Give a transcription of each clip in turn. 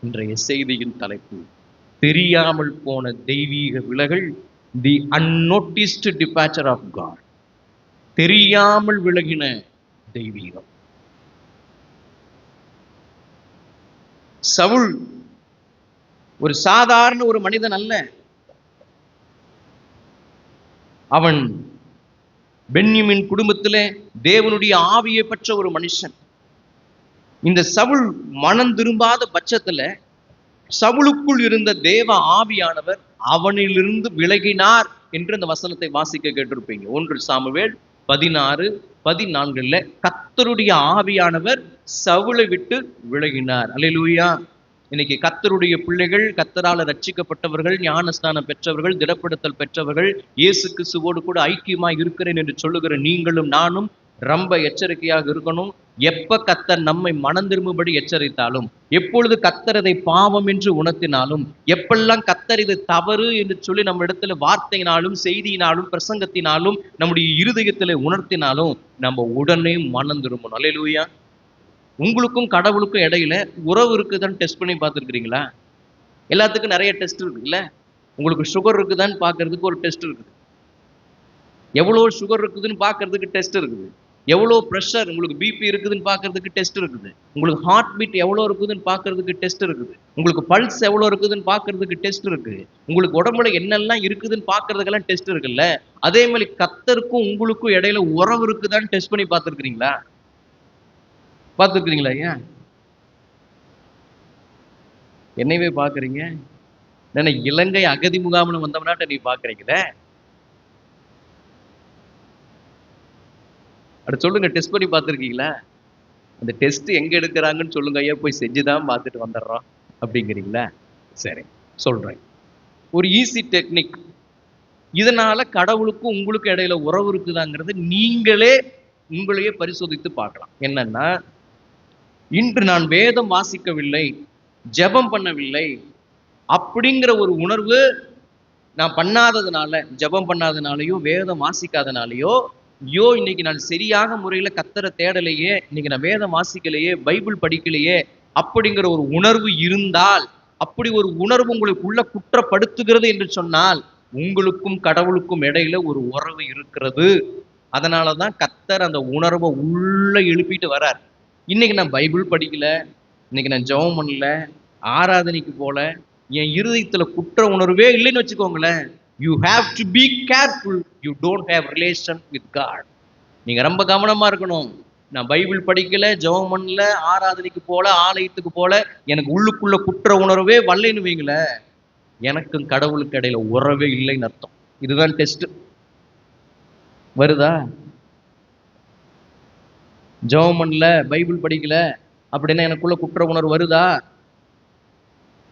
இன்றைய செய்தியின் தலைப்பு தெரியாமல் போன தெய்வீக விலகல், தி அன்னோட்டிஸ்ட் டிபார்ச்சர் ஆஃப் காட். தெரியாமல் விலகின தெய்வீகம். சவுல் ஒரு சாதாரண ஒரு மனிதன் அல்ல. அவன் பென்யமீன் குடும்பத்திலே தேவனுடைய ஆவியை பெற்ற ஒரு மனுஷன். இந்த சவுல் மனம் திரும்பாத பட்சத்துல சவுலுக்குள் இருந்த தேவ ஆவியானவர் அவனிலிருந்து விலகினார் என்று அந்த வசனத்தை வாசிக்க கேட்டிருப்பீங்க. 1 சாமுவேல் 16:14 கர்த்தருடைய ஆவியானவர் சவுலை விட்டு விலகினார். அல்லேலூயா. இன்னைக்கு கர்த்தருடைய பிள்ளைகள், கர்த்தரால ரட்சிக்கப்பட்டவர்கள், ஞானஸ்நானம் பெற்றவர்கள், திடப்படுத்தல் பெற்றவர்கள், இயேசு கிறிஸ்துவோடு கூட ஐக்கியமாய் இருக்கிறேன் என்று சொல்லுகிற நீங்களும் நானும் ரொம்ப எச்சரிக்கையாக இருக்கணும். எப்ப கர்த்தர் நம்மை மனம் திரும்பும்படி எச்சரித்தாலும், எப்பொழுது கர்த்தர் அதை பாவம் என்று உணர்த்தினாலும், எப்பெல்லாம் கர்த்தர் இது தவறு என்று சொல்லி நம்ம இடத்துல வார்த்தையினாலும் செய்தியினாலும் பிரசங்கத்தினாலும் நம்முடைய இருதயத்திலே உணர்த்தினாலும் நம்ம உடனே மனம் திரும்பணும். அல்லேலூயா. உங்களுக்கும் கடவுளுக்கும் இடையில உறவு இருக்குதான்னு டெஸ்ட் பண்ணி பார்த்துருக்கிறீங்களா? எல்லாத்துக்கும் நிறைய டெஸ்ட் இருக்குல்ல. உங்களுக்கு சுகர் இருக்குதான்னு பார்க்கறதுக்கு ஒரு டெஸ்ட் இருக்குது. எவ்வளோ சுகர் இருக்குதுன்னு பார்க்கறதுக்கு டெஸ்ட் இருக்குது. எவ்வளோ ப்ரெஷர், உங்களுக்கு பிபி இருக்குதுன்னு பார்க்கறதுக்கு டெஸ்ட் இருக்குது. உங்களுக்கு ஹார்ட் பீட் எவ்வளோ இருக்குதுன்னு பார்க்கறதுக்கு டெஸ்ட் இருக்குது. உங்களுக்கு பல்ஸ் எவ்வளோ இருக்குதுன்னு பார்க்கறதுக்கு டெஸ்ட் இருக்கு. உங்களுக்கு உடம்புல என்னெல்லாம் இருக்குதுன்னு பார்க்கறதுக்கெல்லாம் டெஸ்ட் இருக்குல்ல. அதே மாதிரி கர்த்தருக்கும் உங்களுக்கும் இடையில உறவு இருக்குதான்னு டெஸ்ட் பண்ணி பார்த்துருக்கிறீங்களா? பார்த்துருக்கிறீங்களா? ஏன் என்னையவே பார்க்குறீங்க? என்ன இலங்கை அகதி முகாம்னு வந்தவனாட்ட நீ பார்க்குறீங்களே? அப்படி சொல்லுங்க, டெஸ்ட் பண்ணி பார்த்துருக்கீங்களா? அந்த டெஸ்ட் எங்க எடுக்கிறாங்கன்னு சொல்லுங்க ஐயா, போய் செஞ்சுதான் பார்த்துட்டு வந்துடுறோம் அப்படிங்கிறீங்களா? சரி, சொல்றேன். ஒரு ஈஸி டெக்னிக். இதனால கடவுளுக்கும் உங்களுக்கும் இடையில உறவு இருக்குதாங்கிறது நீங்களே உங்களையே பரிசோதித்து பார்க்கலாம். என்னன்னா, இன்று நான் வேதம் வாசிக்கவில்லை, ஜெபம் பண்ணவில்லை அப்படிங்கிற ஒரு உணர்வு நான் பண்ணாததுனால, ஜெபம் பண்ணாதனாலையோ வேதம் வாசிக்காதனாலையோ, ஐயோ இன்னைக்கு நான் சரியாக முறையில கர்த்தரை தேடலையே, இன்னைக்கு நான் வேதம் வாசிக்கலையே, பைபிள் படிக்கலையே அப்படிங்கிற ஒரு உணர்வு இருந்தால், அப்படி ஒரு உணர்வு உங்களுக்குள்ள குற்றப்படுத்துகிறது என்று சொன்னால், உங்களுக்கும் கடவுளுக்கும் இடையில ஒரு உறவு இருக்கிறது. அதனாலதான் கர்த்தர் அந்த உணர்வை உள்ள எழுப்பிட்டு வரார். இன்னைக்கு நான் பைபிள் படிக்கல, இன்னைக்கு நான் ஜெபம் பண்ணல, ஆராதனைக்கு போல, என் இருதயத்துல குற்ற உணர்வே இல்லைன்னு வச்சுக்கோங்களேன், you have to be careful, you don't have relation with God. நீங்க ரொம்ப கவனமா இருக்கணும். நான் பைபிள் படிக்கல, ஜெபம் பண்ணல, ஆராதனைக்கு போல, ஆலயத்துக்கு போல, எனக்கு உள்ளுக்குள்ள குற்ற உணர்வே வரலைன்னு வைங்கள, எனக்கும் கடவுளுக்கு இடையில உறவே இல்லைன்னு அர்த்தம். இதுதான் டெஸ்ட். வருதா? ஜெபம் பண்ணல, பைபிள் படிக்கல அப்படின்னா எனக்குள்ள குற்ற உணர்வு வருதா?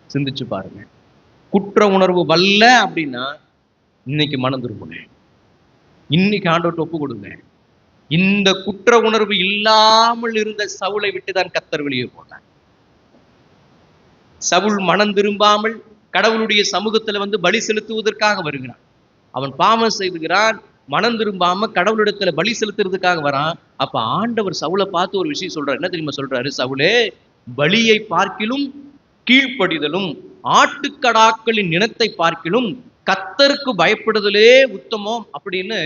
சிந்திச்சு பாருங்க. குற்ற உணர்வு வரல அப்படின்னா இன்னைக்கு மனம் திரும்புங்க, இன்னைக்கு ஆண்டவர்ட்ட ஒப்பு கொடுங்க. இந்த குற்ற உணர்வு இல்லாமல் இருந்த சவுலை விட்டுதான் கர்த்தர் வெளியே போனார். சவுல் மனம் திரும்பாமல் கடவுளுடைய சமூகத்துல வந்து பலி செலுத்துவதற்காக வருகிறான். அவன் பாவம் செய்துகிறான், மனம் திரும்பாம கடவுளிடத்துல பலி செலுத்துறதுக்காக வரான். அப்ப ஆண்டவர் சவுலை பார்த்து ஒரு விஷயம் சொல்றாரு. என்ன தெரியுமா சொல்றாரு? சவுலே, பலியை பார்க்கிலும் கீழ்ப்படிதலும் ஆட்டுக்கடாக்களின் இனத்தை பார்க்கிலும் கர்த்தருக்கு பயப்படுதலே உத்தமம் அப்படின்னு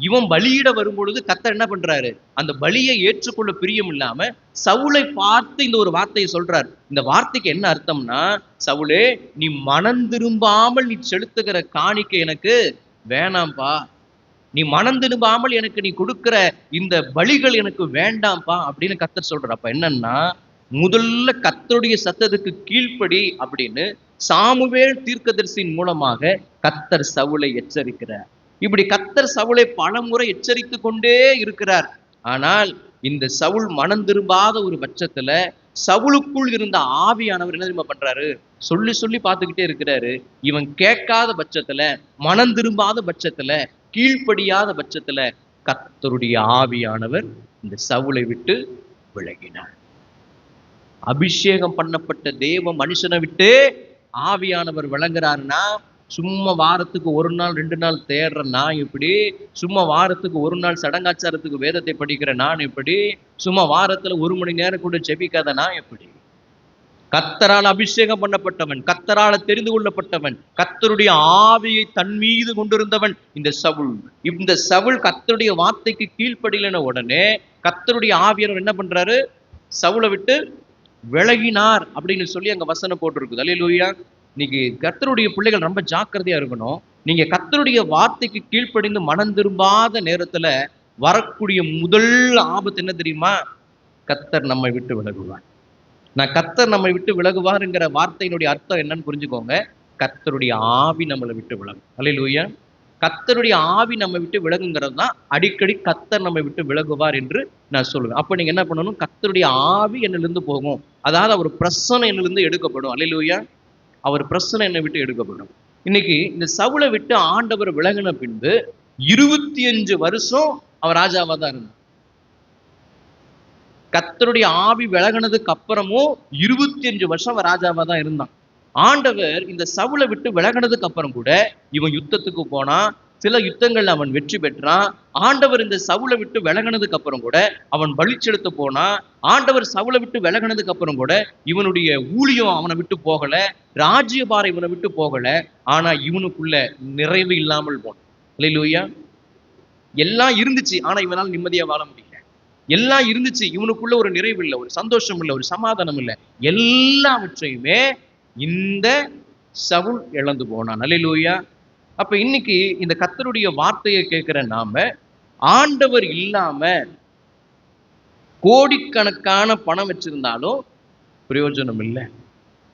இவன் பலியிட வரும்பொழுது கர்த்தர் என்ன பண்றாரு? அந்த பலியை ஏற்றுக்கொள்ள பிரியம் இல்லாம சவுலை பார்த்து இந்த ஒரு வார்த்தையை சொல்றார். இந்த வார்த்தைக்கு என்ன அர்த்தம்னா, சவுலே, நீ மனம் திரும்பாமல் நீ செலுத்துகிற காணிக்கை எனக்கு வேணாம்பா, நீ மனம் திரும்பாமல் எனக்கு நீ கொடுக்கிற இந்த பலிகள் எனக்கு வேண்டாம்பா அப்படின்னு கர்த்தர் சொல்றார். அப்ப என்னன்னா, முதல்ல கர்த்தருடைய சத்தத்துக்கு கீழ்ப்படி அப்படின்னு சாமுவேல் தீர்க்கதரிசியின் மூலமாக கர்த்தர் சவுலை எச்சரிக்கிறார். இப்படி கர்த்தர் சவுலை பலமுறை எச்சரித்து கொண்டே இருக்கிறார். ஆனால் இந்த சவுல் மனம் திரும்பாத ஒரு பட்சத்துல சவுலுக்குள் இருந்த ஆவியானவர் என்ன தெரியுமா பண்றாரு? சொல்லி சொல்லி பார்த்துக்கிட்டே இருக்கிறாரு. இவன் கேட்காத பட்சத்துல, மனம் திரும்பாத பட்சத்துல, கீழ்ப்படியாத பட்சத்துல கர்த்தருடைய ஆவியானவர் இந்த சவுலை விட்டு விலகினார். அபிஷேகம் பண்ணப்பட்ட தேவ மனுஷனை விட்டு ஆவியானவர் விளங்குறாருன்னா, சும்மா வாரத்துக்கு ஒரு நாள் 2 நாள் தேடுற நான் எப்படி, சும்மா வாரத்துக்கு ஒரு நாள் சடங்காச்சாரத்துக்கு வேதத்தை படிக்கிற நான் எப்படி, சும்மா வாரத்துல 1 மணி நேரம் கூட ஜெபிக்காத நான் எப்படி? கர்த்தரால் அபிஷேகம் பண்ணப்பட்டவன், கர்த்தரால் தெரிந்து கொள்ளப்பட்டவன், கர்த்தருடைய ஆவியை தன் மீது கொண்டிருந்தவன் இந்த சவுல். இந்த சவுல் கர்த்தருடைய வார்த்தைக்கு கீழ்ப்படியலன உடனே கர்த்தருடைய ஆவியானவர் என்ன பண்றாரு? சவுலை விட்டு விலகினார் அப்படின்னு சொல்லி அங்க வசனம் போட்டிருக்குது. அல்லேலூயா. இன்னைக்கு கர்த்தருடைய பிள்ளைகள் ரொம்ப ஜாக்கிரதையா இருக்கணும். நீங்க கர்த்தருடைய வார்த்தைக்கு கீழ்ப்படிந்து மனம் திரும்பாத நேரத்துல வரக்கூடிய முதல் ஆபத்து என்ன தெரியுமா? கர்த்தர் நம்மை விட்டு விலகுவார். நான் கர்த்தர் நம்மை விட்டு விலகுவாருங்கிற வார்த்தையினுடைய அர்த்தம் என்னன்னு புரிஞ்சுக்கோங்க. கர்த்தருடைய ஆவி நம்மளை விட்டு விலகும். அல்லேலூயா. கர்த்தருடைய ஆவி நம்ம விட்டு விலகுங்கிறது தான் அடிக்கடி கர்த்தர் நம்மை விட்டு விலகுவார் என்று நான் சொல்லுவேன். அப்ப நீங்க என்ன பண்ணணும்? கர்த்தருடைய ஆவி என்னிலிருந்து போகும். அதாவது அவர் பிரசன்னம் என்னிலிருந்து எடுக்கப்படும். அல்லேலூயா. அவர் பிரசன்னம் என்னை விட்டு எடுக்கப்படும். இன்னைக்கு இந்த சவுலை விட்டு ஆண்டவர் விலகின பின்பு 25 வருஷம் அவர் ராஜாவா தான் இருந்தார். கர்த்தருடைய ஆவி விலகினதுக்கு அப்புறமும் 25 வருஷம் அவன் ராஜாவா தான் இருந்தான். ஆண்டவர் இந்த சவுலை விட்டு விலகினதுக்கு அப்புறம் கூட இவன் யுத்தத்துக்கு போனா, சில யுத்தங்கள்ல அவன் வெற்றி பெற்றான். ஆண்டவர் இந்த சவுலை விட்டு விலகினதுக்கு அப்புறம் கூட அவன் பலி செலுத்த போனா. ஆண்டவர் சவுலை விட்டு விலகினதுக்கு அப்புறம் கூட இவனுடைய ஊழியம் அவனை விட்டு போகல, ராஜ்யபாரம் இவனை விட்டு போகல. ஆனா இவனுக்குள்ள நிறைவு இல்லாமல் போனான். அல்லேலூயா. எல்லாம் இருந்துச்சு, ஆனா இவனால் நிம்மதியா வாழ முடியல. எல்லாம் இருந்துச்சு, இவனுக்குள்ள ஒரு நிறைவு இல்லை, ஒரு சந்தோஷம் இல்லை, ஒரு சமாதானம் இல்லை. எல்லாவற்றையுமே இந்த சவுல் இழந்து போனான். அல்லேலூயா. அப்ப இன்னைக்கு இந்த கர்த்தருடைய வார்த்தையை கேட்கிற நாம, ஆண்டவர் இல்லாம கோடிக்கணக்கான பணம் வச்சிருந்தாலும் பிரயோஜனம் இல்லை.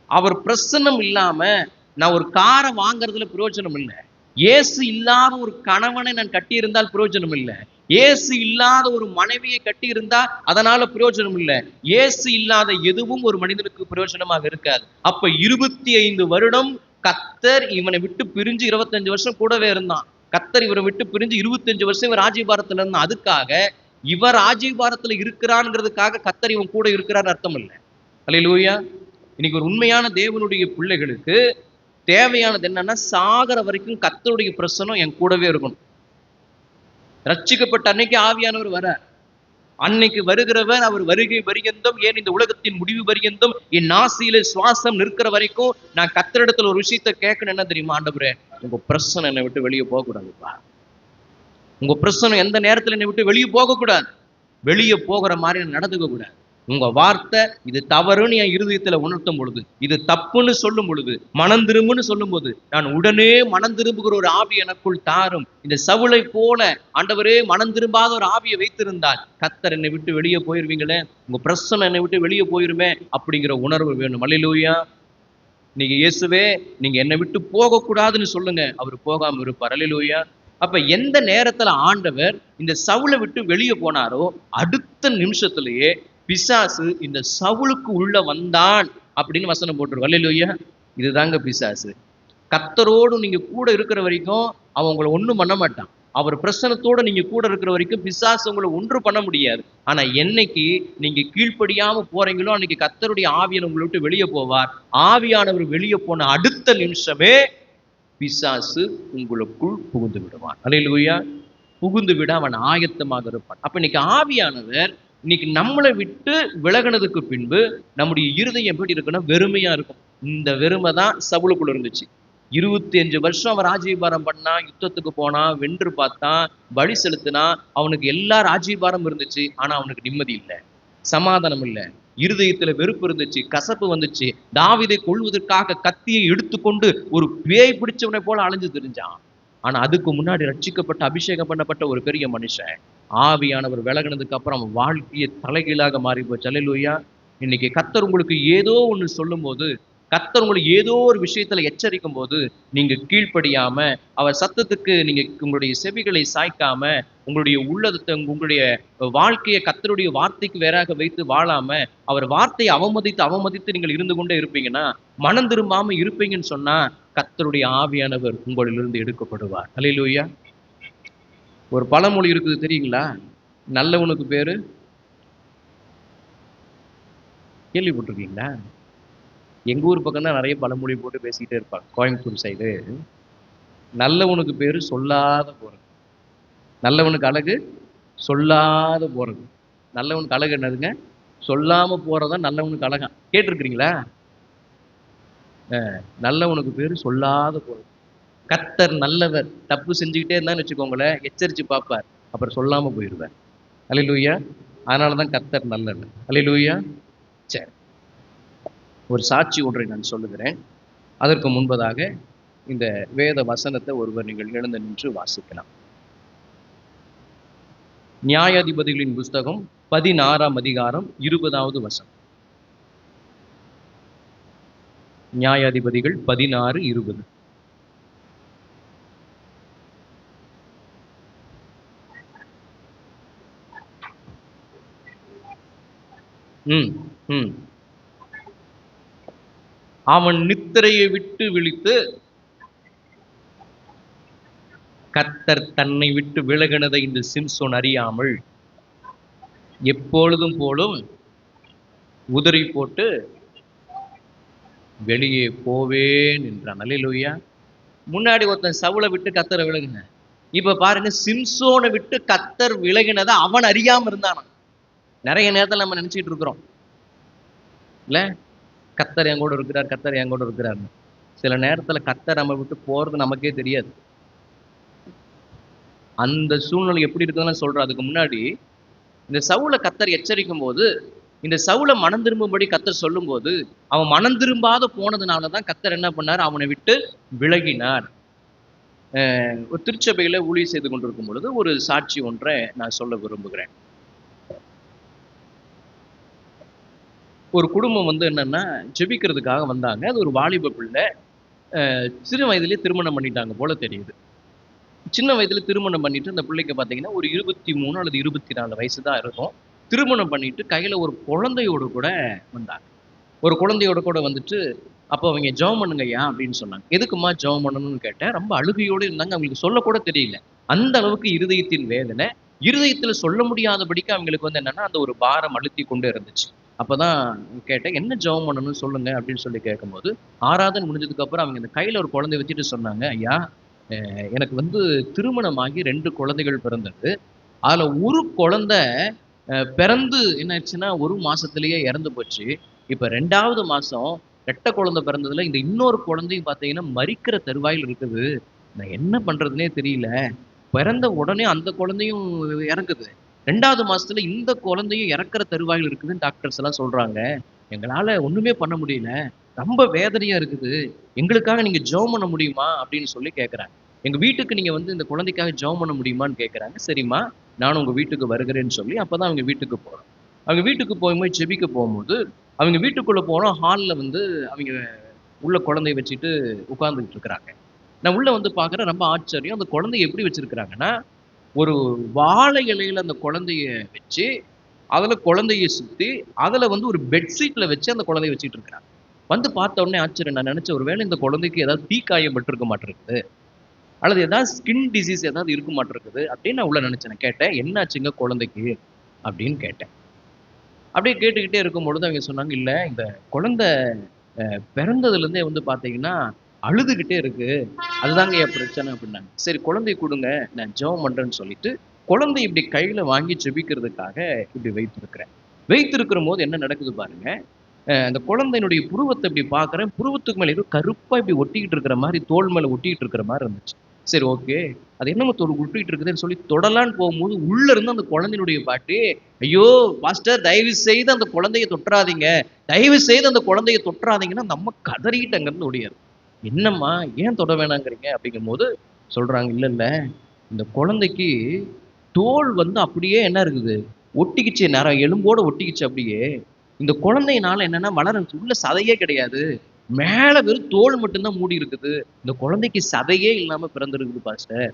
அவர் பிரசன்னம் இல்லாம நான் ஒரு காரை வாங்குறதுல பிரயோஜனம் இல்லை. இயேசு இல்லாத ஒரு கணவனை நான் கட்டியிருந்தால் பிரயோஜனம் இல்லை. இயேசு இல்லாத ஒரு மனைவியை கட்டியிருந்தா அதனால பிரயோஜனம் இல்லை. இயேசு இல்லாத எதுவும் ஒரு மனிதனுக்கு பிரயோஜனமாக இருக்காது. அப்ப 25 வருடம் கர்த்தர் இவனை விட்டு பிரிஞ்சு 25 வருஷம் கூடவே இருந்தான். கர்த்தர் இவரை விட்டு பிரிஞ்சு 25 வருஷம் இவர் ராஜ்யபாரத்துல இருந்தான். அதுக்காக இவர் ராஜ்யபாரத்துல இருக்கிறான்ங்கிறதுக்காக கர்த்தர் இவன் கூட இருக்கிறான்னு அர்த்தம் இல்லை. அல்லேலூயா. இன்னைக்கு ஒரு உண்மையான தேவனுடைய பிள்ளைகளுக்கு தேவையானது என்னன்னா, சாகர வரைக்கும் கர்த்தருடைய பிரசன்னம் என் கூடவே இருக்கணும். ரட்சிக்கப்பட்ட அன்னைக்கு ஆவியானவர் வர, அன்னைக்கு வருகிறவர் அவர் வருகை பரியந்தம், ஏன் இந்த உலகத்தின் முடிவு பரியந்தம் என் நாசியில சுவாசம் நிற்கிற வரைக்கும் நான் கர்த்தரிடத்துல ஒரு விஷயத்தை கேட்கணும். என்ன தெரியுமா? ஆண்டவரே, உங்க பிரசன்னம் என்னை விட்டு வெளியே போக கூடாதுப்பா. உங்க பிரசன்னம் எந்த நேரத்துல என்னை விட்டு வெளியே போக கூடாது. வெளியே போகிற மாதிரி நடந்துக்க கூடாது. உங்க வார்த்தை இது தவறுன்னு என் இருதயத்துல உணர்த்தும் பொழுது, இது தப்புன்னு சொல்லும் பொழுது, மனம் திரும்புன்னு சொல்லும் போது நான் உடனே மனம் திரும்புகிற ஒரு ஆவி எனக்குள் தாரும். இந்த சவுளை போல ஆண்டவரே மனம் திரும்பாத ஒரு ஆவியை வைத்திருந்தால் கர்த்தர் என்னை விட்டு வெளியே போயிருவீங்களே, உங்க பிரசன்னம் என்னை விட்டு வெளியே போயிருமே அப்படிங்கிற உணர்வு வேணும். அல்லேலூயா. நீங்க இயேசுவே நீங்க என்னை விட்டு போக கூடாதுன்னு சொல்லுங்க, அவர் போகாம இருப்பார். அல்லேலூயா. அப்ப எந்த நேரத்துல ஆண்டவர் இந்த சவுளை விட்டு வெளியே போனாரோ அடுத்த நிமிஷத்திலேயே பிசாசு இந்த சவுலுக்கு உள்ள வந்தான் அப்படின்னு வசனம் போட்டுருவோம். அல்லேலூயா. இதுதாங்க பிசாசு. கர்த்தரோடு நீங்க கூட இருக்கிற வரைக்கும் அவன் உங்களை ஒண்ணும் பண்ண மாட்டான். அவர் பிரசனத்தோட நீங்க கூட இருக்கிற வரைக்கும் பிசாசு உங்களை ஒன்று பண்ண முடியாது. ஆனா என்னைக்கு நீங்க கீழ்ப்படியாம போறீங்களோ அன்னைக்கு கர்த்தருடைய ஆவியானவர் உங்களை விட்டு வெளியே போவார். ஆவியானவர் வெளியே போன அடுத்த நிமிஷமே பிசாசு உங்களுக்குள் புகுந்து விடுவான். அல்லேலூயா. புகுந்து விட அவன் ஆயத்தமாக இருப்பான். அப்ப இன்னைக்கு ஆவியானவர் இன்னைக்கு நம்மளை விட்டு விலகினதுக்கு பின்பு நம்முடைய இருதயம் எப்படி இருக்குன்னா வெறுமையா இருக்கும். இந்த வெறுமை தான் சவுலுக்குள்ள இருந்துச்சு. 25 வருஷம் அவன் ராஜ்யபாரம் பண்ணான், யுத்தத்துக்கு போனான், வென்று பார்த்தான், பலி செலுத்தினா, அவனுக்கு எல்லா ராஜ்யபாரம் இருந்துச்சு. ஆனா அவனுக்கு நிம்மதி இல்லை, சமாதானம் இல்லை, இருதயத்துல வெறுப்பு இருந்துச்சு, கசப்பு வந்துச்சு. தாவீதை கொல்வதற்காக கத்தியை எடுத்துக்கொண்டு ஒரு பேய் பிடிச்சவனை போல அலைஞ்சு திரிஞ்சான். ஆனா அதுக்கு முன்னாடி ரட்சிக்கப்பட்ட அபிஷேகம் பண்ணப்பட்ட ஒரு பெரிய மனுஷன் ஆவியானவர் விலகினதுக்கு அப்புறம் அவன் வாழ்க்கையை தலைகீழாக மாறி போச்சு. அல்லேலூயா. இன்னைக்கு கர்த்தர் உங்களுக்கு ஏதோ ஒண்ணு சொல்லும் போது, கர்த்தர் உங்களுக்கு ஏதோ ஒரு விஷயத்துல எச்சரிக்கும் போது நீங்க கீழ்ப்படியாம, அவர் சத்தத்துக்கு நீங்க உங்களுடைய செவிகளை சாய்க்காம, உங்களுடைய உள்ளத்தை உங்களுடைய வாழ்க்கையை கர்த்தருடைய வார்த்தைக்கு வேறாக வைத்து வாழாம, அவர் வார்த்தையை அவமதித்து அவமதித்து நீங்கள் இருந்து கொண்டே இருப்பீங்கன்னா, மனம் திரும்பாம இருப்பீங்கன்னு சொன்னா கர்த்தருடைய ஆவியானவர் உங்களிலிருந்து எடுக்கப்படுவார். அல்லேலூயா. ஒரு பழமொழி இருக்குது தெரியுங்களா? நல்லவனுக்கு பேரு கேள்விப்பட்டிருக்கீங்களா? எங்க ஊர் பக்கம் தான் நிறைய பழமொழி போட்டு பேசிக்கிட்டே இருப்பாங்க. கோயம்புத்தூர் சைடு நல்லவனுக்கு பேரு சொல்லாத போறது, நல்லவனுக்கு அழகு சொல்லாத போறது. நல்லவனுக்கு அழகு என்னதுங்க? சொல்லாம போறதா நல்லவனுக்கு அழகா. கேட்டிருக்கிறீங்களா? நல்லவனுக்கு பேரு சொல்லாத போறது. கர்த்தர் நல்லவர். தப்பு செஞ்சுக்கிட்டே இருந்தான்னு வச்சுக்கோங்களேன், எச்சரிச்சு பார்ப்பார். அப்புறம் சொல்லாம போயிருவார். அல்லேலூயா. அதனால தான் கர்த்தர் நல்லவர். அல்லேலூயா. சரி. ஒரு சாட்சி ஒன்றை நான் சொல்லுகிறேன். அதற்கு முன்பதாக இந்த வேத வசனத்தை ஒருவர் நீங்கள் எழுந்து நின்று வாசிக்கலாம். நியாயாதிபதிகளின் புஸ்தகம் 16ஆம் அதிகாரம் 20வது வசனம். நியாயாதிபதிகள் 16:20. ம் ம் அவன் நித்திரையை விட்டு விழித்து கர்த்தர் தன்னை விட்டு விலகினதை இந்த சிம்சோன் அறியாமல் எப்பொழுதும் போலும் உதறி போட்டு வெளியே போவேன் என்றான். அல்லேலூயா. முன்னாடி ஒருத்தன் சவுலை விட்டு கர்த்தரை விலகுன. இப்ப பாருங்க, சிம்சோனை விட்டு கர்த்தர் விலகினதை அவன் அறியாம இருந்தானா. நிறைய நேரத்தில் நம்ம நினைச்சிட்டு இருக்கிறோம் இல்ல, கர்த்தர் என் கூட இருக்கிறார், கர்த்தர் என் கூட இருக்கிறார்னு. சில நேரத்துல கர்த்தர் நம்ம விட்டு போறது நமக்கே தெரியாது. அந்த சூழ்நிலை எப்படி இருக்குதுன்னு சொல்றேன். அதுக்கு முன்னாடி இந்த சவுலை கர்த்தர் எச்சரிக்கும் போது, இந்த சவுலை மனம் திரும்பும்படி கர்த்தர் சொல்லும் போது, அவன் மனம் திரும்பாத போனதுனாலதான் கர்த்தர் என்ன பண்ணார், அவனை விட்டு விலகினார். ஒரு திருச்சபையில ஊழியம் செய்து கொண்டிருக்கும் பொழுது ஒரு சாட்சி ஒன்றை நான் சொல்ல விரும்புகிறேன். ஒரு குடும்பம் வந்து என்னன்னா ஜெபிக்கிறதுக்காக வந்தாங்க. அது ஒரு வாலிப பிள்ளை. சிறு வயதிலேயே திருமணம் பண்ணிட்டாங்க போல தெரியுது. சின்ன வயதுல திருமணம் பண்ணிட்டு அந்த பிள்ளைக்கு பார்த்தீங்கன்னா ஒரு 23 அல்லது 24 வயசு தான் இருக்கும். திருமணம் பண்ணிட்டு கையில ஒரு குழந்தையோடு கூட வந்தாங்க. ஒரு குழந்தையோட கூட வந்துட்டு, அப்போ அவங்க ஜெபம் பண்ணுங்கய்யா அப்படின்னு சொன்னாங்க. எதுக்கும்மா ஜெபம் பண்ணணும்னு கேட்டேன். ரொம்ப அழுகையோடு இருந்தாங்க. அவங்களுக்கு சொல்லக்கூட தெரியல. அந்த அளவுக்கு இருதயத்தின் வேதனை. இருதயத்துல சொல்ல முடியாதபடிக்கு அவங்களுக்கு வந்து என்னன்னா அந்த ஒரு பாரம் அழுத்தி கொண்டு இருந்துச்சு. அப்பதான் கேட்டேன், என்ன ஜெபம் பண்ணணும்னு சொல்லுங்க அப்படின்னு சொல்லி கேட்கும்போது, ஆராதனை முடிஞ்சதுக்கு அப்புறம் அவங்க இந்த கையில ஒரு குழந்தைய வச்சுட்டு சொன்னாங்க, ஐயா எனக்கு வந்து திருமணமாகி 2 குழந்தைகள் பிறந்தது. அதுல ஒரு குழந்தை பிறந்து என்ன ஆச்சுன்னா, 1 மாசத்திலேயே இறந்து போச்சு. இப்ப 2வது மாசம் ரெட்டை குழந்தை பிறந்ததுல இந்த இன்னொரு குழந்தையும் பார்த்தீங்கன்னா, மரிக்கிற தருவாயில இருக்குது. நான் என்ன பண்றதுன்னே தெரியல. பிறந்த உடனே அந்த குழந்தையும் இறக்குது. 2வது மாசத்துல இந்த குழந்தையும் இறக்கிற தருவாயில இருக்குதுன்னு டாக்டர்ஸ் எல்லாம் சொல்றாங்க. எங்களால ஒண்ணுமே பண்ண முடியல. ரொம்ப வேதனையா இருக்குது. எங்களுக்காக நீங்க ஜெபம் பண்ண முடியுமா? அப்படின்னு சொல்லி கேட்கறாங்க. எங்க வீட்டுக்கு நீங்க வந்து இந்த குழந்தைக்காக ஜெபம் பண்ண முடியுமான்னு கேட்கறாங்க. சரிம்மா, நானும் உங்க வீட்டுக்கு வருகிறேன்னு சொல்லி அப்பதான் அவங்க வீட்டுக்கு போறோம். அவங்க வீட்டுக்கு போகும்போது ஜெபிக்க போகும்போது, அவங்க வீட்டுக்குள்ள போனோம். ஹால்ல வந்து அவங்க உள்ள குழந்தைய வச்சுட்டு உட்கார்ந்துகிட்டு இருக்கிறாங்க. நான் உள்ள வந்து பார்க்குறேன். ரொம்ப ஆச்சரியம். அந்த குழந்தைய எப்படி வச்சிருக்கிறாங்கன்னா, ஒரு வாழை இலையில அந்த குழந்தைய வச்சு, அதுல குழந்தைய சுத்தி, அதுல வந்து ஒரு பெட்ஷீட்ல வச்சு அந்த குழந்தைய வச்சுட்டு இருக்கிறாங்க. வந்து பார்த்த உடனே ஆச்சரியம். நான் நினைச்சேன், ஒருவேளை இந்த குழந்தைக்கு ஏதாவது தீக்காயம் பட்டிருக்க மாட்டிருக்குது. அல்லது ஏதாவது ஸ்கின் டிசீஸ் ஏதாவது இருக்க மாட்டிருக்குது அப்படின்னு நான் உள்ள நினைச்சேன். நான் கேட்டேன், என்னாச்சுங்க குழந்தைக்கு? அப்படின்னு கேட்டேன். அப்படியே கேட்டுக்கிட்டே இருக்கும் பொழுது அவங்க சொன்னாங்க, இல்ல இந்த குழந்தை பிறந்ததுல இருந்தே வந்து பார்த்தீங்கன்னா, அழுதுகிட்டே இருக்கு. அதுதாங்க என் பிரச்சனை அப்படின்னாங்க. சரி குழந்தைய குடுங்க, நான் ஜெபம் பண்றேன்னு சொல்லிட்டு, குழந்தைய இப்படி கையில வாங்கி ஜெபிக்கிறதுக்காக இப்படி வைத்திருக்கிறேன். வைத்திருக்கிறபோது என்ன நடக்குது பாருங்க. அந்த குழந்தையினுடைய புருவத்த இப்படி பார்க்கிறேன். புருவத்துக்கு மேல ஏதோ கருப்பா இப்படி ஒட்டிக்கிட்டு இருக்கிற மாரி, தோள் மேல ஒட்டிக்கிட்டு இருக்கிற மாரி இருந்துச்சு. சரி ஓகே. அது என்னமோ ஒட்டிக்கிட்டு இருக்குதுன்னு சொல்லி தொடலான்னு போகும்போது, உள்ள இருந்து அந்த குழந்தையினுடைய பாட்டு, ஐயோ! பாஸ்டர் தயவு செய்து அந்த குழந்தைய தொட்றாதீங்க. தயவு செய்து அந்த குழந்தைய தொட்றாதீங்கன்னா, நம்ம கதறிட்டு அங்கருந்து ஓடியாறோம். என்னம்மா ஏன் தொட வேணாங்கிறீங்க? அப்படிங்கும்போது சொல்றாங்க, இல்ல இல்ல இந்த குழந்தைக்கு தோல் வந்து அப்படியே என்ன இருக்குது? ஒட்டிக்கிச்சு எலும்போட ஒட்டிக்கிச்சு அப்படியே. இந்த குழந்தையினால என்னன்னா உள்ள சதையே கிடையாது. மேல வெறும் தோல் மட்டும் தான் மூடி இருக்குது. இந்த குழந்தைக்கு சதையே இல்லாம பிறந்திருக்குது பாஸ்டர்.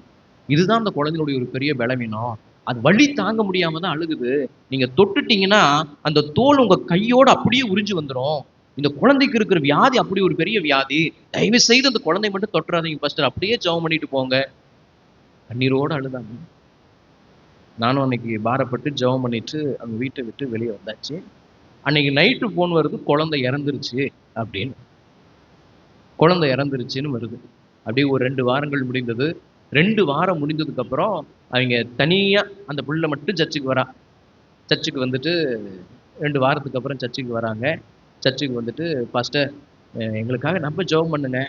இதுதான் அந்த குழந்தையினுடைய ஒரு பெரிய பலவீனம். அது வலி தாங்க முடியாம தான் அழுகுது. நீங்க தொட்டுட்டீங்கன்னா, அந்த தோல் உங்க கையோட அப்படியே உறிஞ்சு வந்துரும். இந்த குழந்தைக்கு இருக்கிற வியாதி அப்படி ஒரு பெரிய வியாதி. தயவு செய்து அந்த குழந்தைய மட்டும் தொட்டுறாதீங்க பாஸ்டர். அப்படியே ஜெபம் பண்ணிட்டு போங்க. கண்ணீரோட அழுதாங்க. நானும் அன்னைக்கு பாரப்பட்டு ஜெபம் பண்ணிட்டு அவங்க வீட்ட விட்டு வெளிய வந்தாச்சு. அன்னைக்கு நைட்டு ஃபோன் வருது, குழந்தை இறந்துருச்சு அப்படின்னு. குழந்தை இறந்துருச்சுன்னு வருது. அப்படியே ஒரு 2 வாரங்கள் முடிந்தது. 2 வாரம் முடிந்ததுக்கப்புறம் அவைங்க தனியா அந்த புள்ள மட்டும் சர்ச்சுக்கு வரா. சர்ச்சுக்கு வந்துட்டு 2 வாரத்துக்கு அப்புறம் சர்ச்சுக்கு வராங்க. சர்ச்சுக்கு வந்துட்டு, பாஸ்டர் எங்களுக்காக நம்ம ஜெபம் பண்ணுங்க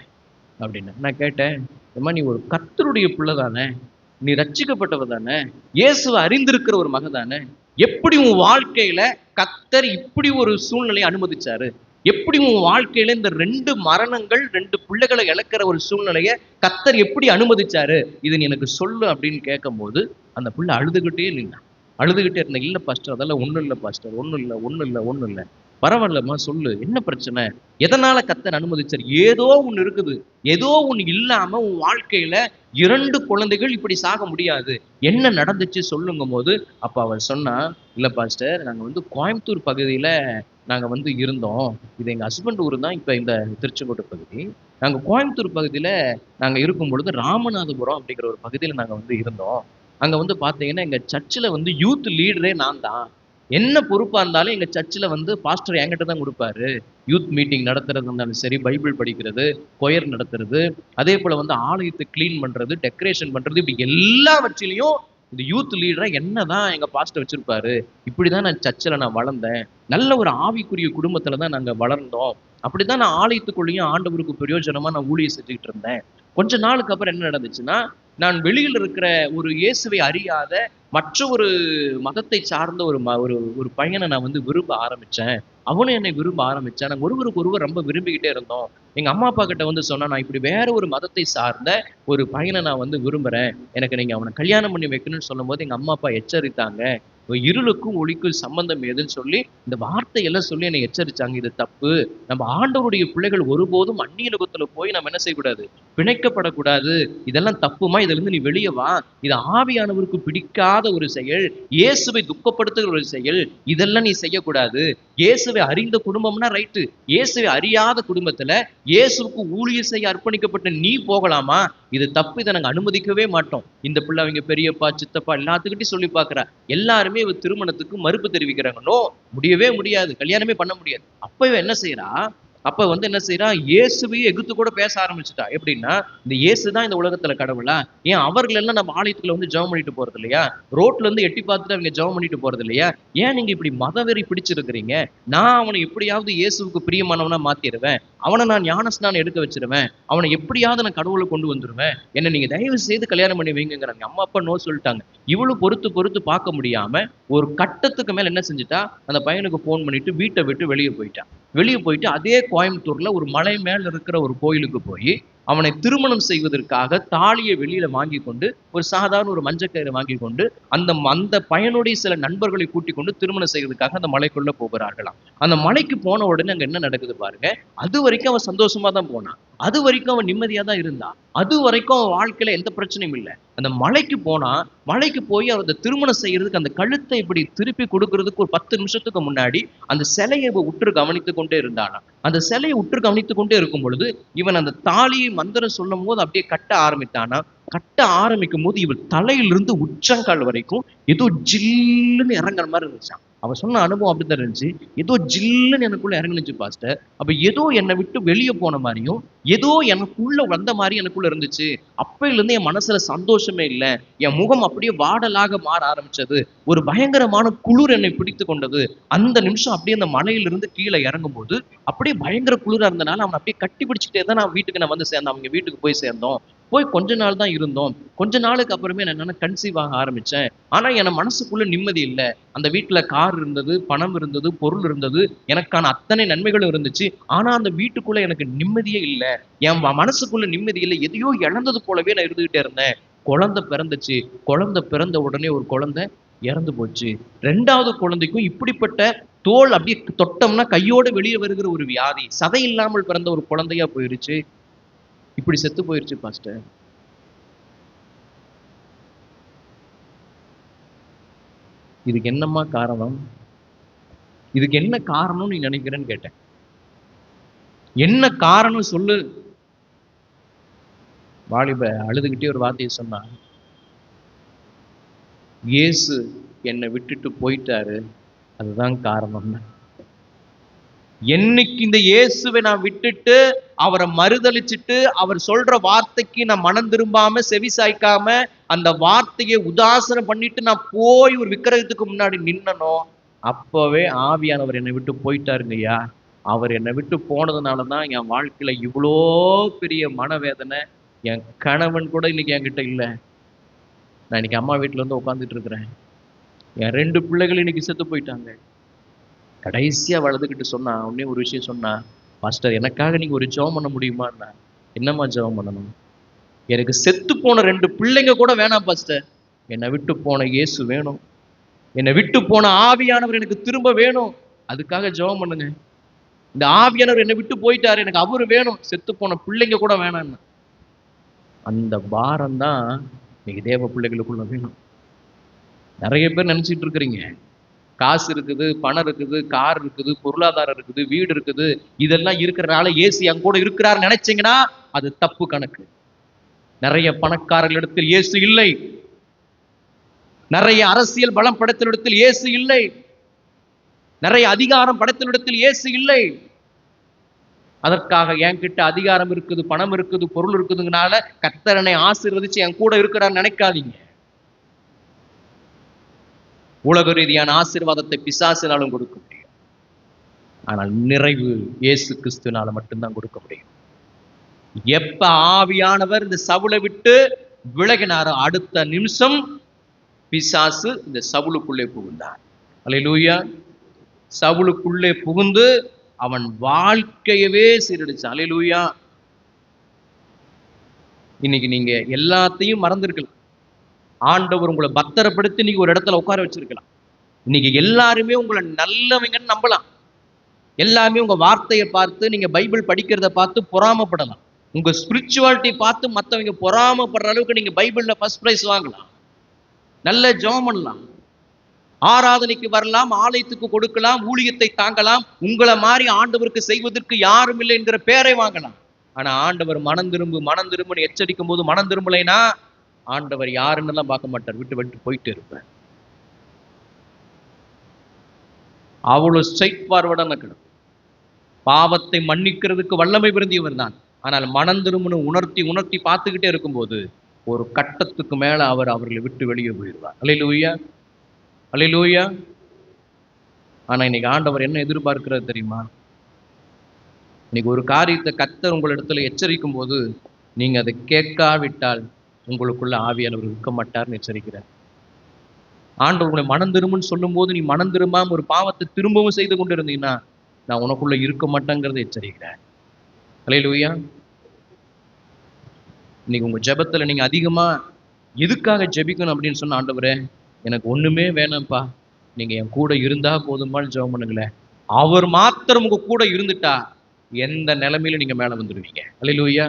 அப்படின்னு. நான் கேட்டேன், அம்மா நீ ஒரு கர்த்தருடைய பிள்ளை தானே, நீ ரட்சிக்கப்பட்டவ தானே, இயேசுவை அறிந்திருக்கிற ஒரு மக தானே, எப்படி உன் வாழ்க்கையில கர்த்தர் இப்படி ஒரு சூழ்நிலையை அனுமதிச்சாரு? எப்படி உன் வாழ்க்கையில இந்த 2 மரணங்கள், 2 பிள்ளைகளை இழக்கிற ஒரு சூழ்நிலையை கர்த்தர் எப்படி அனுமதிச்சாரு? இதை நீ எனக்கு சொல்லு அப்படின்னு கேட்கும்போது, அந்த பிள்ளை அழுதுகிட்டே நின்னா. அழுதுகிட்டே இருந்தேன். இல்ல பாஸ்டர், அதெல்லாம் ஒண்ணும் இல்ல பாஸ்டர், ஒண்ணும் இல்ல, ஒண்ணும் இல்ல, ஒண்ணும் இல்ல. பரவாயில்லம்மா சொல்லு, என்ன பிரச்சனை? எதனால கர்த்தர் அனுமதிச்சார்? ஏதோ ஒண்ணு இருக்குது. ஏதோ ஒண்ணு இல்லாம உன் வாழ்க்கையில 2 குழந்தைகள் இப்படி சாக முடியாது. என்ன நடந்துச்சு சொல்லுங்கும்போது, அப்ப அவள் சொன்னா, இல்ல பாஸ்டர், நாங்க வந்து கோயம்புத்தூர் பகுதியில நாங்க வந்து இருந்தோம். இது எங்க ஹஸ்பண்ட் ஊரு தான் இப்ப இந்த திருச்செங்கோட்டு பகுதி. நாங்க கோயம்புத்தூர் பகுதியில நாங்க இருக்கும் பொழுது ராமநாதபுரம் அப்படிங்கிற ஒரு பகுதியில நாங்க வந்து இருந்தோம். அங்க வந்து பாத்தீங்கன்னா, எங்க சர்ச்சுல வந்து யூத் லீடரே நான் தான். என்ன பொறுப்பா இருந்தாலும் எங்க சர்ச்சுல வந்து பாஸ்டர் என்கிட்ட தான் குடுப்பாரு. யூத் மீட்டிங் நடத்துறது இருந்தாலும் சரி, பைபிள் படிக்கிறது, கொயர் நடத்துறது, அதே போல வந்து ஆலயத்தை கிளீன் பண்றது, டெக்கரேஷன் பண்றது, இப்படி எல்லாவற்றிலயும் இந்த யூத் லீடரா என்னதான் எங்க பாஸ்டர் வச்சிருப்பாரு. இப்படிதான் நான் சர்ச்சுல நான் வளர்ந்தேன். நல்ல ஒரு ஆவிக்குரிய குடும்பத்துல தான் நாங்க வளர்ந்தோம். அப்படிதான் நான் ஆலயத்துக்குள்ளேயும் ஆண்டவருக்கு பிரயோஜனமா நான் ஊழியம் செஞ்சுக்கிட்டு இருந்தேன். கொஞ்ச நாளுக்கு அப்புறம் என்ன நடந்துச்சுன்னா, நான் வெளியில இருக்கிற ஒரு இயேசுவை அறியாத மற்ற ஒரு மதத்தை சார்ந்த ஒரு பையனை நான் வந்து விரும்ப ஆரம்பிச்சேன். அவனும் என்னை விரும்ப ஆரம்பிச்சான். நாங்க ஒருவருக்கு ஒருவர் ரொம்ப விரும்பிக்கிட்டே இருந்தோம். எங்க அம்மா அப்பா கிட்ட வந்து சொன்னா, நான் இப்படி வேற ஒரு மதத்தை சார்ந்த ஒரு பையனை நான் வந்து விரும்புறேன். எனக்கு நீங்க அவனை கல்யாணம் பண்ணி வைக்கணும்னு சொல்லும்போது எங்க அம்மா அப்பா எச்சரித்தாங்க. இருளுக்கும் ஒளிக்கும் சம்பந்தம் ஏதுன்னு சொல்லி இந்த வார்த்தையெல்லாம் சொல்லி என்னை எச்சரிச்சாங்க. இது தப்பு. நம்ம ஆண்டவருடைய பிள்ளைகள் ஒருபோதும் அந்நிய நுகத்துல போய் நம்ம என்ன செய்யக்கூடாது? பிணைக்கப்படக்கூடாது. இதெல்லாம் தப்புமா, இதுல இருந்து நீ வெளியே வா. இது ஆவியானவருக்கு பிடிக்காத ஒரு செயல். இயேசுவை துக்கப்படுத்துகிற ஒரு செயல். இதெல்லாம் நீ செய்யக்கூடாது. இயேசுவை அறிந்த குடும்பம்னா ரைட்டு. இயேசுவை அறியாத குடும்பத்துல இயேசுவுக்கு ஊழியம் செய்ய அர்ப்பணிக்கப்பட்ட நீ போகலாமா? இது தப்பு. இதை நாங்க அனுமதிக்கவே மாட்டோம். இந்த பிள்ளை அவங்க பெரியப்பா, சித்தப்பா எல்லாத்துக்கிட்டையும் சொல்லி பார்க்கிறா. எல்லாருமே இவ திருமணத்துக்கு மறுப்பு தெரிவிக்கிறாங்க. நோ, முடியவே முடியாது. கல்யாணமே பண்ண முடியாது. அப்ப இவ என்ன செய்றா? அப்ப வந்து என்ன செய்றா? இயேசுவையே எதிர்த்து கூட பேச ஆரம்பிச்சுட்டா. எப்படின்னா, இந்த இயேசு தான் இந்த உலகத்துல கடவுளா? ஏன் அவர்கள் எல்லாம் நம்ம ஆலயத்துக்குள்ள வந்து ஜெபம் பண்ணிட்டு போறது இல்லையா? ரோட்ல இருந்து எட்டி பார்த்துட்டு அவங்க ஜெபம் பண்ணிட்டு போறது இல்லையா? ஏன் நீங்க இப்படி மதவெறி பிடிச்சிருக்கிறீங்க? நான் அவனை எப்படியாவது இயேசுவுக்கு பிரியமானவனா மாத்திருவேன். அவனை நான் ஞானஸ்நானம் எடுக்க வச்சிருவேன். அவனை எப்படியாவது நான் கடவுளை கொண்டு வந்துருவேன். என்ன நீங்க தயவு செய்து கல்யாணம் பண்ணி வைங்கங்கிறாங்க. அம்மா அப்பா நோ சொல்லிட்டாங்க. இவளும் பொறுத்து பொறுத்து பார்க்க முடியாம ஒரு கட்டத்துக்கு மேல என்ன செஞ்சுட்டா, அந்த பையனுக்கு போன் பண்ணிட்டு வீட்டை விட்டு வெளியே போயிட்டா. வெளியே போயிட்டு அதே கோயம்புத்தூர்ல ஒரு மலை மேல இருக்கிற ஒரு கோயிலுக்கு போய் அவனை திருமணம் செய்வதற்காக தாலியை வெளியில வாங்கி கொண்டு, ஒரு சாதாரண ஒரு மஞ்சக்கயிறை வாங்கி கொண்டு, அந்த பையனுடைய சில நண்பர்களை கூட்டிக் கொண்டு திருமணம் செய்வதற்காக அந்த மலைக்குள்ள போகிறார்களாம். அந்த மலைக்கு போன உடனே அங்க என்ன நடக்குது பாருங்க. அது வரைக்கும் அவன் சந்தோஷமா தான் போனான். அது வரைக்கும் அவன் நிம்மதியா தான் இருந்தான். அது வரைக்கும் அவன் வாழ்க்கையில எந்த பிரச்சனையும் இல்லை. அந்த மலைக்கு போனா, மலைக்கு போய் அவர் அந்த திருமணம் செய்யறதுக்கு அந்த கழுத்தை இப்படி திருப்பி கொடுக்கறதுக்கு ஒரு 10 நிமிஷத்துக்கு முன்னாடி அந்த சிலையை உற்று கவனித்துக் கொண்டே இருந்தானா. அந்த சிலையை உற்று கவனித்துக் கொண்டே இருக்கும் பொழுது இவன் அந்த தாலியை மந்திரம் சொல்லும் போது அப்படியே கட்ட ஆரம்பித்தானா. கட்ட ஆரம்பிக்கும் போது இவள் தலையிலிருந்து உச்சங்கால் வரைக்கும் ஏதோ ஜில்லுன்னு இறங்குற மாதிரி இருந்துச்சான். அவன் சொன்ன அனுபவம் அப்படித்தான் இருந்துச்சு. ஏதோ ஜில்லுன்னு எனக்குள்ள இறங்குனுச்சு பாஸ்டர். அப்ப ஏதோ என்னை விட்டு வெளியே போன மாதிரியும், ஏதோ எனக்குள்ள வந்த மாதிரி எனக்குள்ள இருந்துச்சு. அப்பையில இருந்து என் மனசுல சந்தோஷமே இல்லை. என் முகம் அப்படியே வாடலாக மாற ஆரம்பிச்சது. ஒரு பயங்கரமான குளிர் என்னை பிடித்து கொண்டது. அந்த நிமிஷம் அப்படியே அந்த மலையிலிருந்து கீழே இறங்கும் போது அப்படியே பயங்கர குளிரா இருந்தனால அவனை அப்படியே கட்டி பிடிச்சிட்டே தான் நான் வந்து சேர்ந்தேன். அவங்க வீட்டுக்கு போய் சேர்ந்தோம். போய் கொஞ்ச நாள் தான் இருந்தோம். கொஞ்ச நாளுக்கு அப்புறமே நான் என்னன்னா கன்சீவ் ஆக ஆரம்பிச்சேன். ஆனா என் மனசுக்குள்ள நிம்மதி இல்லை. அந்த வீட்டுல கார் இருந்தது, பணம் இருந்தது, பொருள் இருந்தது, எனக்கான அத்தனை நன்மைகளும் இருந்துச்சு. ஆனா அந்த வீட்டுக்குள்ள எனக்கு நிம்மதியே இல்லை. என் மனசுக்குள்ள நிம்மதி இல்லை. எதையோ இழந்தது போலவே நான் இருந்துகிட்டே இருந்தேன். குழந்தை பிறந்துச்சு. குழந்தை பிறந்த உடனே ஒரு குழந்தை இறந்து போச்சு. 2வது குழந்தைக்கும் இப்படிப்பட்ட தோல் அப்படியே தொட்டோம்னா கையோட வெளியே வருகிற ஒரு வியாதி, சதை இல்லாமல் பிறந்த ஒரு குழந்தையா போயிருச்சு. இப்படி செத்து போயிருச்சு பாஸ்டர். இதுக்கு என்னம்மா காரணம்? இதுக்கு என்ன காரணம் நீ நினைக்கிறேன்னு கேட்டேன். என்ன காரணம் சொல்லு. வாலிப அழுதுகிட்டே ஒரு வார்த்தையை சொன்னா, இயேசு என்னை விட்டுட்டு போயிட்டாரு, அதுதான் காரணம்னு. என்னைக்கு இந்த இயேசுவை நான் விட்டுட்டு அவரை மறுதலிச்சுட்டு அவர் சொல்ற வார்த்தைக்கு நான் மனம் திரும்பாம செவி சாய்க்காம அந்த வார்த்தையை உதாசனம் பண்ணிட்டு நான் போய் ஒரு விக்கிரகத்துக்கு முன்னாடி நின்னனோ, அப்பவே ஆவியானவர் என்னை விட்டு போயிட்டாருங்கய்யா. அவர் என்னை விட்டு போனதுனால தான் என் வாழ்க்கையில இவ்வளோ பெரிய மனவேதனை. என் கணவன் கூட இன்னைக்கு என்கிட்ட இல்லை. நான் இன்னைக்கு அம்மா வீட்டில் வந்து உட்காந்துட்டு இருக்கிறேன். என் 2 பிள்ளைகள் இன்னைக்கு செத்து போயிட்டாங்க. கடைசியா வளர்ந்துக்கிட்டு சொன்னா, ஒண்ணே ஒரு விஷயம் சொன்னா, பாஸ்டர் எனக்காக நீங்க ஒரு ஜெபம் பண்ண முடியுமான்னா, என்னம்மா ஜெபம் பண்ணணும்? எனக்கு செத்து போன 2 பிள்ளைங்க கூட வேணாம் பாஸ்டர். என்னை விட்டு போன இயேசு வேணும். என்னை விட்டு போன ஆவியானவர் எனக்கு திரும்ப வேணும். அதுக்காக ஜெபம் பண்ணுங்க. இந்த ஆவியானவர் என்னை விட்டு போயிட்டாரு, எனக்கு அவரு வேணும். செத்து போன பிள்ளைங்க கூட வேணாம்னா. அந்த பாரம் தான் இன்னைக்கு தேவ பிள்ளைகளுக்குள்ள வேணும். நிறைய பேர் நினைச்சிட்டு இருக்கிறீங்க, காசு இருக்குது, பணம் இருக்குது, கார் இருக்குது, பொருளாதாரம் இருக்குது, வீடு இருக்குது, இதெல்லாம் இருக்கிறனால இயேசு என் கூட இருக்கிறார் நினைச்சீங்கன்னா அது தப்பு கணக்கு. நிறைய பணக்காரர்களிடத்தில் இயேசு இல்லை. நிறைய அரசியல் பலம் படைத்தலிடத்தில் இயேசு இல்லை. நிறைய அதிகாரம் படைத்தலிடத்தில் இயேசு இல்லை. அதற்காக என்கிட்ட அதிகாரம் இருக்குது, பணம் இருக்குது, பொருள் இருக்குதுங்கனால கர்த்தரனை ஆசீர்வதிச்சு என் கூட இருக்கிறார் நினைக்காதீங்க. உலக ரீதியான ஆசீர்வாதத்தை பிசாசினாலும் கொடுக்க முடியும். ஆனால் நிறைவு இயேசு கிறிஸ்துனால மட்டும்தான் கொடுக்க முடியும். எப்ப ஆவியானவர் இந்த சவுலை விட்டு விலகினாரோ அடுத்த நிமிஷம் பிசாசு இந்த சவுலுக்குள்ளே புகுந்தார். அல்லேலூயா. சவுலுக்குள்ளே புகுந்து அவன் வாழ்க்கையவே சீரழிச்சான். அல்லேலூயா. இன்னைக்கு நீங்க எல்லாத்தையும் மறந்திருக்கலாம். ஆண்டவர் உங்களை பத்திரப்படுத்தி நீங்க ஒரு இடத்துல உட்கார வச்சிருக்கலாம். இன்னைக்கு எல்லாருமே உங்களை நல்லவங்கன்னு நம்பலாம். எல்லாமே உங்க வார்த்தையை பார்த்து, நீங்க பைபிள் படிக்கிறத பார்த்து பொறாமப்படலாம். உங்க ஸ்பிரிச்சுவாலிட்டி பார்த்து மற்றவங்க பொறாமப்படுற அளவுக்கு நீங்க பைபிள்ல ஃபர்ஸ்ட் பிரைஸ் வாங்கலாம். நல்ல ஜெபம் பண்ணலாம், ஆராதனைக்கு வரலாம், ஆலயத்துக்கு கொடுக்கலாம், ஊழியத்தை தாங்கலாம், உங்களை மாதிரி ஆண்டவருக்கு செய்வதற்கு யாரும் இல்லை என்கிற பேரை வாங்கலாம். ஆனா ஆண்டவர் மனம் திரும்புன்னு எச்சரிக்கும் போது மனம் திரும்பலைன்னா ஆண்டவர் யாருன்னு எல்லாம் பார்க்க மாட்டார், விட்டு விட்டு போயிட்டு இருப்பார். அவ்வளவு ஸ்ட்ரைட் ஃபார்வர்டான கிடக்கும். பாவத்தை மன்னிக்கிறதுக்கு வல்லமை பொருந்தியவர் தான். ஆனால் மனம் திரும்புன்னு உணர்த்தி பார்த்துக்கிட்டே இருக்கும்போது ஒரு கட்டத்துக்கு மேல அவர் அவர்களை விட்டு வெளியே போயிடுவார். அல்லேலூயா, அல்லேலூயா. ஆனா இன்னைக்கு ஆண்டவர் என்ன எதிர்பார்க்கிறது தெரியுமா? இன்னைக்கு ஒரு காரியத்தை கர்த்தர் உங்களிடத்துல எச்சரிக்கும் போது நீங்க அதை கேட்காவிட்டால் உங்களுக்குள்ள ஆவியானவர் இருக்க மாட்டார்னு எச்சரிக்கிறார். ஆண்டவர் உங்களை மனம் திரும்புன்னு சொல்லும் போது நீ மனம் திரும்பாம ஒரு பாவத்தை திரும்பவும் செய்து கொண்டு இருந்தீங்கன்னா நான் உனக்குள்ள இருக்க மாட்டேங்கிறத எச்சரிக்கிறேன். அல்லேலூயா. இன்னைக்கு உங்க ஜெபத்துல நீங்க அதிகமா எதுக்காக ஜெபிக்கணும் அப்படின்னு சொன்ன, ஆண்டவரே எனக்கு ஒண்ணுமே வேணாம்ப்பா, நீங்க என் கூட இருந்தா போதுமான்னு ஜெபம் பண்ணுங்களேன். அவர் மாத்திரம் உங்க கூட இருந்துட்டா எந்த நிலைமையில நீங்க மேல வந்துடுவீங்க. அல்லேலூயா.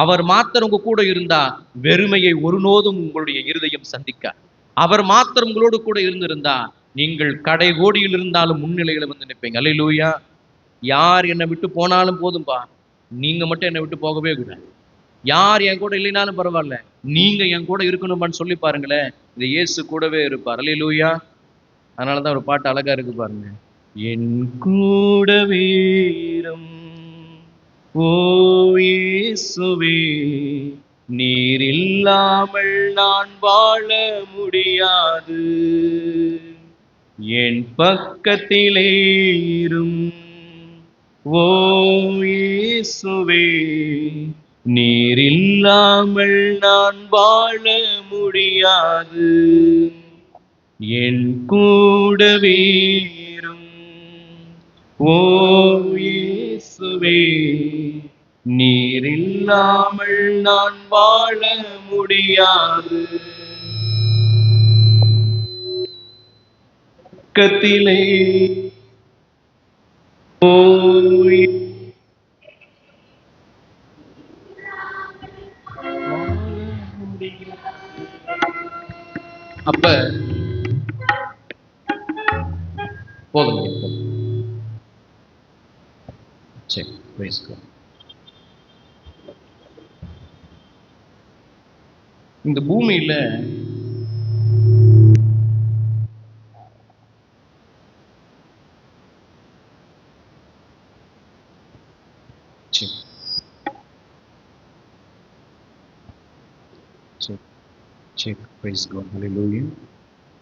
அவர் மாத்திரம் உங்க கூட இருந்தா வெறுமையை ஒரு நோதும் உங்களுடைய இருதயம் சந்திக்க. அவர் மாத்திரம் உங்களோடு கூட இருந்திருந்தா நீங்கள் கடை கோடியில் இருந்தாலும் முன்னிலையில வந்து நிற்பீங்க. அல்லேலூயா. யார் என்னை விட்டு போனாலும் போதும்பா, நீங்க மட்டும் என்னை விட்டு போகவே கூடாது. யார் என் கூட இல்லைனாலும் பரவாயில்ல, நீங்க என் கூட இருக்கணும்பான்னு சொல்லி பாருங்களேன், இந்த இயேசு கூடவே இருப்பார். அல்லேலூயா. அதனாலதான் ஒரு பாட்டு அழகா இருக்கு பாருங்க. என் கூடவே இரும் ஓ இயேசுவே, நீர் இல்லாமல் நான் வாழ முடியாது. என் பக்கத்திலே இரும் ஓ இயேசுவே, நீர் இல்லாமல் நான் வாழ முடியாது. என் கூடவே இரும் ஓ இயேசுவே, நீர் இல்லாமல் நான் வாழ முடியாது. பக்கத்திலே ஓ அப்ப போதும். சரி, praise God. இந்த பூமியில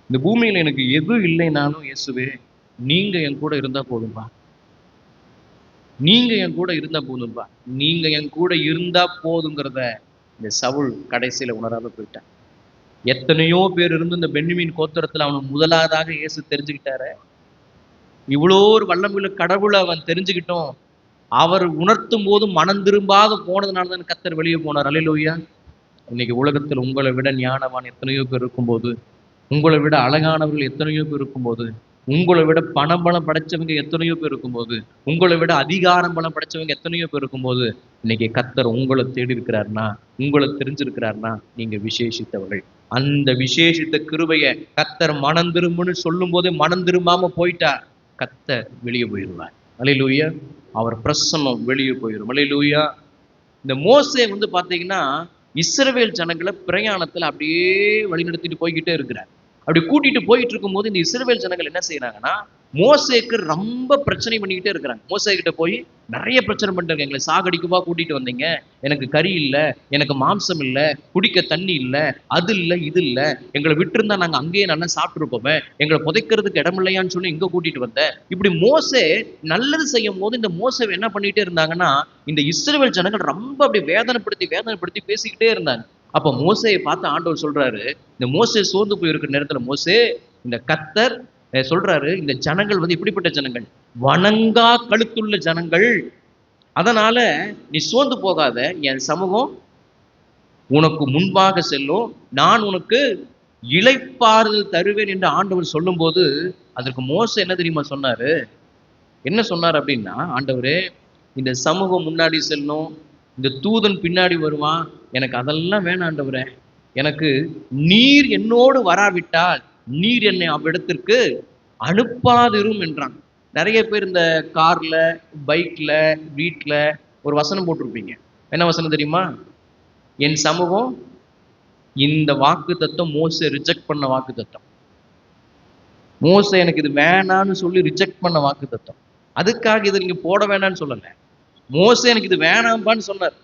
இந்த பூமியில எனக்கு எது இல்லைனாலும் இயேசுவே நீங்க என் கூட இருந்தா போதும்பா. நீங்க என் கூட இருந்தா போதும்பா, நீங்க என் கூட இருந்தா போதுங்கிறத இந்த சவுல் கடைசியில உணராம போயிட்டான். எத்தனையோ பேர் இருந்து இந்த பென்யமீன் கோத்திரத்துல அவனுக்கு முதலாவதாக இயேசு தெரிஞ்சுக்கிட்டாரு. இவ்வளோ ஒரு வல்லமையுள்ள கடவுளை அவன் தெரிஞ்சுக்கிட்டோம். அவர் உணர்த்தும் போது மனம் திரும்பாத போனதுனால தான் கர்த்தர் வெளியே போனார். அல்லேலூயா. இன்னைக்கு உலகத்தில் உங்களை விட ஞானவான் எத்தனையோ பேர் இருக்கும்போது, உங்களை விட அழகானவர்கள் எத்தனையோ பேர் இருக்கும்போது, உங்களை விட பணம் பலம் படைச்சவங்க எத்தனையோ பேர் இருக்கும்போது, உங்களை விட அதிகாரம் பலம் படைச்சவங்க எத்தனையோ பேர் இருக்கும்போது, இன்னைக்கு கர்த்தர் உங்களை தேடி இருக்கிறார்னா, உங்களை தெரிஞ்சிருக்கிறார்னா, நீங்க விசேஷித்தவர்கள். அந்த விசேஷித்த கிருபையை கர்த்தர் மனம் திரும்புன்னு சொல்லும் போதே மனம் திரும்பாம போயிட்டா, கர்த்தர் வெளியே போயிடுவார். அல்லேலூயா. அவர் பிரசன்னம் வெளியே போயிடும். அல்லேலூயா. இந்த மோசே வந்து பாத்தீங்கன்னா இஸ்ரவேல் ஜனங்களை பிரயாணத்துல அப்படியே வழிநடத்திட்டு போய்கிட்டே இருக்கிறார். அப்படி கூட்டிட்டு போயிட்டு இருக்கும்போது இந்த இஸ்ரவேல் ஜனங்கள் என்ன செய்யறாங்கன்னா, மோசேக்கு ரொம்ப பிரச்சனை பண்ணிக்கிட்டே இருக்கிறாங்க. மோசே கிட்ட போய் நிறைய பிரச்சனை பண்ணிட்டு, எங்களை சாகடிக்குவா கூட்டிட்டு வந்தீங்க, எனக்கு கறி இல்ல, எனக்கு மாம்சம் இல்ல, குடிக்க தண்ணி இல்ல, அது இல்ல இது இல்ல, எங்களை விட்டுருந்தா நாங்க அங்கேயே நல்லா சாப்பிட்டுருப்போமே, எங்களை புதைக்கிறதுக்கு இடம் இல்லையான்னு சொல்லி இங்க கூட்டிட்டு வந்த. இப்படி மோசே நல்லது செய்யும் போது இந்த மோசே என்ன பண்ணிட்டே இருந்தாங்கன்னா, இந்த இஸ்ரவேல் ஜனங்கள் ரொம்ப அப்படி வேதனைப்படுத்தி வேதனைப்படுத்தி பேசிக்கிட்டே இருந்தாங்க. அப்ப மோசையை பார்த்து ஆண்டவர் சொல்றாரு, இந்த மோசே சோர்ந்து போய் இருக்கிற நேரத்துல, மோசே இந்த கர்த்தர் சொல்றாரு, இந்த ஜனங்கள் வந்து இப்படிப்பட்ட ஜனங்கள், வணங்கா கழுத்துள்ள ஜனங்கள், அதனால நீ சோர்ந்து போகாத, என் சமூகம் உனக்கு முன்பாக செல்லும், நான் உனக்கு இளைப்பாறுதல் தருவேன் என்று ஆண்டவர் சொல்லும் போது, அதற்கு மோசே என்ன தெரியுமா சொன்னாரு? என்ன சொன்னார் அப்படின்னா, ஆண்டவரே இந்த சமூகம் முன்னாடி செல்லணும், இந்த தூதன் பின்னாடி வருவான், எனக்கு அதெல்லாம் வேணாம் ஆண்டவரே, எனக்கு நீர் என்னோடு வராவிட்டால் நீர் என்னை அவ்விடத்திற்கு அனுப்பாதிரும் என்றான். நிறைய பேர் இந்த கார்ல, பைக்ல, வீட்டுல ஒரு வசனம் போட்டிருப்பீங்க. என்ன வசனம் தெரியுமா? என் சமூகம் இந்த வாக்கு தத்துவம் மோசே ரிஜெக்ட் பண்ண வாக்கு தத்துவம். மோசே எனக்கு இது வேணான்னு சொல்லி ரிஜெக்ட் பண்ண வாக்கு தத்துவம். அதுக்காக இதை நீங்க போட வேணாம்னு சொல்லல. மோசே எனக்கு இது வேணாம்பான்னு சொன்னார்.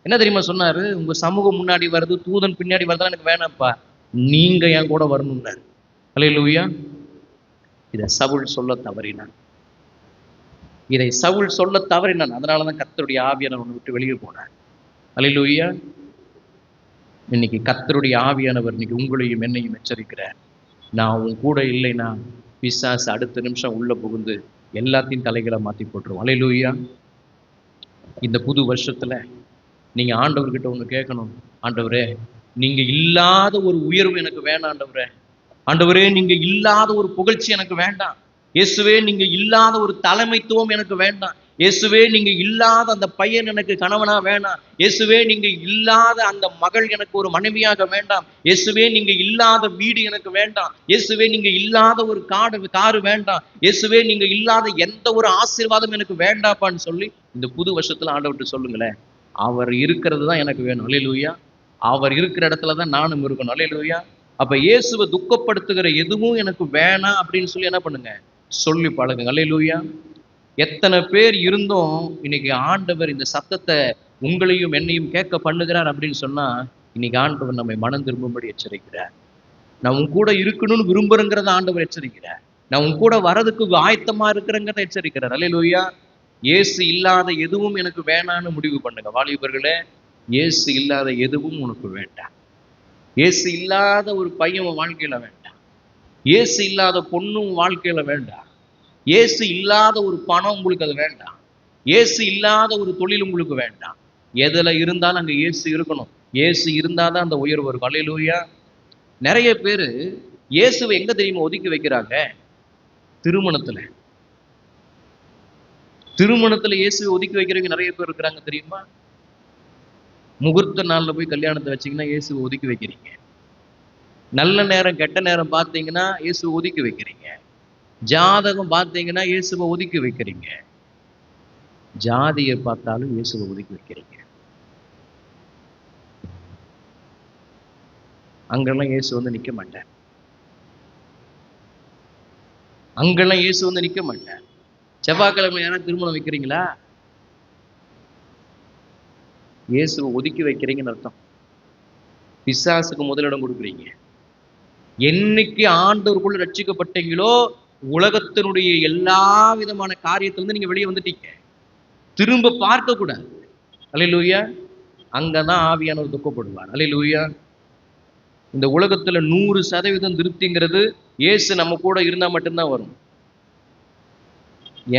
என்ன தெரியுமா சொன்னாரு? உங்க சமூகம் முன்னாடி வருது, தூதன் பின்னாடி வருதா, எனக்கு வேணாம்ப்பா, நீங்க என் கூட வரணும்னாரு. அல்லேலூயா. இதை சவுல் சொல்ல தவறினான். இதை சவுல் சொல்ல தவறினான். அதனாலதான் கர்த்தருடைய ஆவியானவர் அவனை விட்டு வெளியே போனார். அல்லேலூயா. இன்னைக்கு கர்த்தருடைய ஆவியானவர் இன்னைக்கு உங்களையும் என்னையும் எச்சரிக்கிறார். நான் உன் கூட இல்லைன்னா பிசாசு அடுத்த நிமிஷம் உள்ள புகுந்து எல்லாத்தையும் தலைகளை மாத்தி போட்டுரும். அல்லேலூயா. இந்த புது வருஷத்துல நீங்க ஆண்டவர்கிட்ட ஒண்ணு கேட்கணும். ஆண்டவரே, நீங்க இல்லாத ஒரு உயர்வு எனக்கு வேண்டாம் ஆண்டவரே. ஆண்டவரே, நீங்க இல்லாத ஒரு புகழ்ச்சி எனக்கு வேண்டாம். இயேசுவே, நீங்க இல்லாத ஒரு தலைமைத்துவம் எனக்கு வேண்டாம். இயேசுவே, நீங்க இல்லாத அந்த பையன் எனக்கு கணவனா வேண்டாம். இயேசுவே, நீங்க இல்லாத அந்த மகள் எனக்கு ஒரு மனைவியாக வேண்டாம். இயேசுவே, நீங்க இல்லாத வீடு எனக்கு வேண்டாம். இயேசுவே, நீங்க இல்லாத ஒரு காரு வேண்டாம். இயேசுவே, நீங்க இல்லாத எந்த ஒரு ஆசீர்வாதம் எனக்கு வேண்டாப்பான்னு சொல்லி இந்த புது வருஷத்துல ஆண்டவர்கிட்ட சொல்லுங்களேன். அவர் இருக்கிறது தான் எனக்கு வேணும். அல்லேலூயா. அவர் இருக்கிற இடத்துல தான் நானும் இருக்கணும். அல்லேலூயா. அப்ப இயேசுவை துக்கப்படுத்துகிற எதுவும் எனக்கு வேணாம் அப்படின்னு சொல்லி என்ன பண்ணுங்க, சொல்லி பழகுங்க. அல்லேலூயா. எத்தனை பேர் இருந்தும் இன்னைக்கு ஆண்டவர் இந்த சத்தத்தை உங்களையும் என்னையும் கேட்க பண்ணுகிறார் அப்படின்னு சொன்னா, இன்னைக்கு ஆண்டவர் நம்மை மனம் திரும்பும்படி எச்சரிக்கிறார். நான் உன் கூட இருக்கணும்னு விரும்புறேங்கிறத ஆண்டவர் எச்சரிக்கிறார். நான் உன் கூட வரதுக்கு ஆயத்தமா இருக்கிறேங்கிறத எச்சரிக்கிறார். அல்லேலூயா. இயேசு இல்லாத எதுவும் எனக்கு வேணான்னு முடிவு பண்ணுங்க வாலிபர்களே. இயேசு இல்லாத எதுவும் உனக்கு வேண்டாம். இயேசு இல்லாத ஒரு பையன் உன் வாழ்க்கையில வேண்டாம். இயேசு இல்லாத பொண்ணும் வாழ்க்கையில வேண்டாம். இயேசு இல்லாத ஒரு பணம் உங்களுக்கு அது வேண்டாம். இயேசு இல்லாத ஒரு தொழில் உங்களுக்கு வேண்டாம். எதுல இருந்தாலும் அங்க இயேசு இருக்கணும். இயேசு இருந்தாதான் அந்த உயர்வு இருக்கும். அல்லேலூயா. நிறைய பேரு இயேசுவை எங்க தெரியுமா ஒதுக்கி வைக்கிறாங்க? திருமணத்துல. திருமணத்துல இயேசுவை ஒதுக்கி வைக்கிறவங்க நிறைய பேர் இருக்கிறாங்க தெரியுமா? முகூர்த்த நாள்ல போய் கல்யாணத்தை வச்சீங்கன்னா இயேசுவை ஒதுக்கி வைக்கிறீங்க. நல்ல நேரம் கெட்ட நேரம் பார்த்தீங்கன்னா இயேசுவை ஒதுக்கி வைக்கிறீங்க. ஜாதகம் பார்த்தீங்கன்னா இயேசுவை ஒதுக்கி வைக்கிறீங்க. ஜாதியை பார்த்தாலும் இயேசுவை ஒதுக்கி வைக்கிறீங்க. அங்கெல்லாம் இயேசு வந்து நிக்க மாட்டார். அங்கெல்லாம் இயேசு வந்து நிக்க மாட்டார். செவ்வாய்க்கிழமை யாராவது திருமணம் வைக்கிறீங்களா? இயேசுவை ஒதுக்கி வைக்கிறீங்கன்னு அர்த்தம். பிசாசுக்கு முதலிடம் கொடுக்குறீங்க. என்னைக்கு ஆண்டவருக்குள்ள ரட்சிக்கப்பட்டீங்களோ, உலகத்தினுடைய எல்லா விதமான காரியத்திலிருந்து நீங்க வெளியே வந்துட்டீங்க. திரும்ப பார்க்க கூடாது. அல்லேலூயா. அங்கதான் ஆவியானவர் துக்கப்படுவார். அல்லேலூயா. இந்த உலகத்துல 100% திருப்திங்கிறது இயேசு நம்ம கூட இருந்தா மட்டும்தான் வரும்.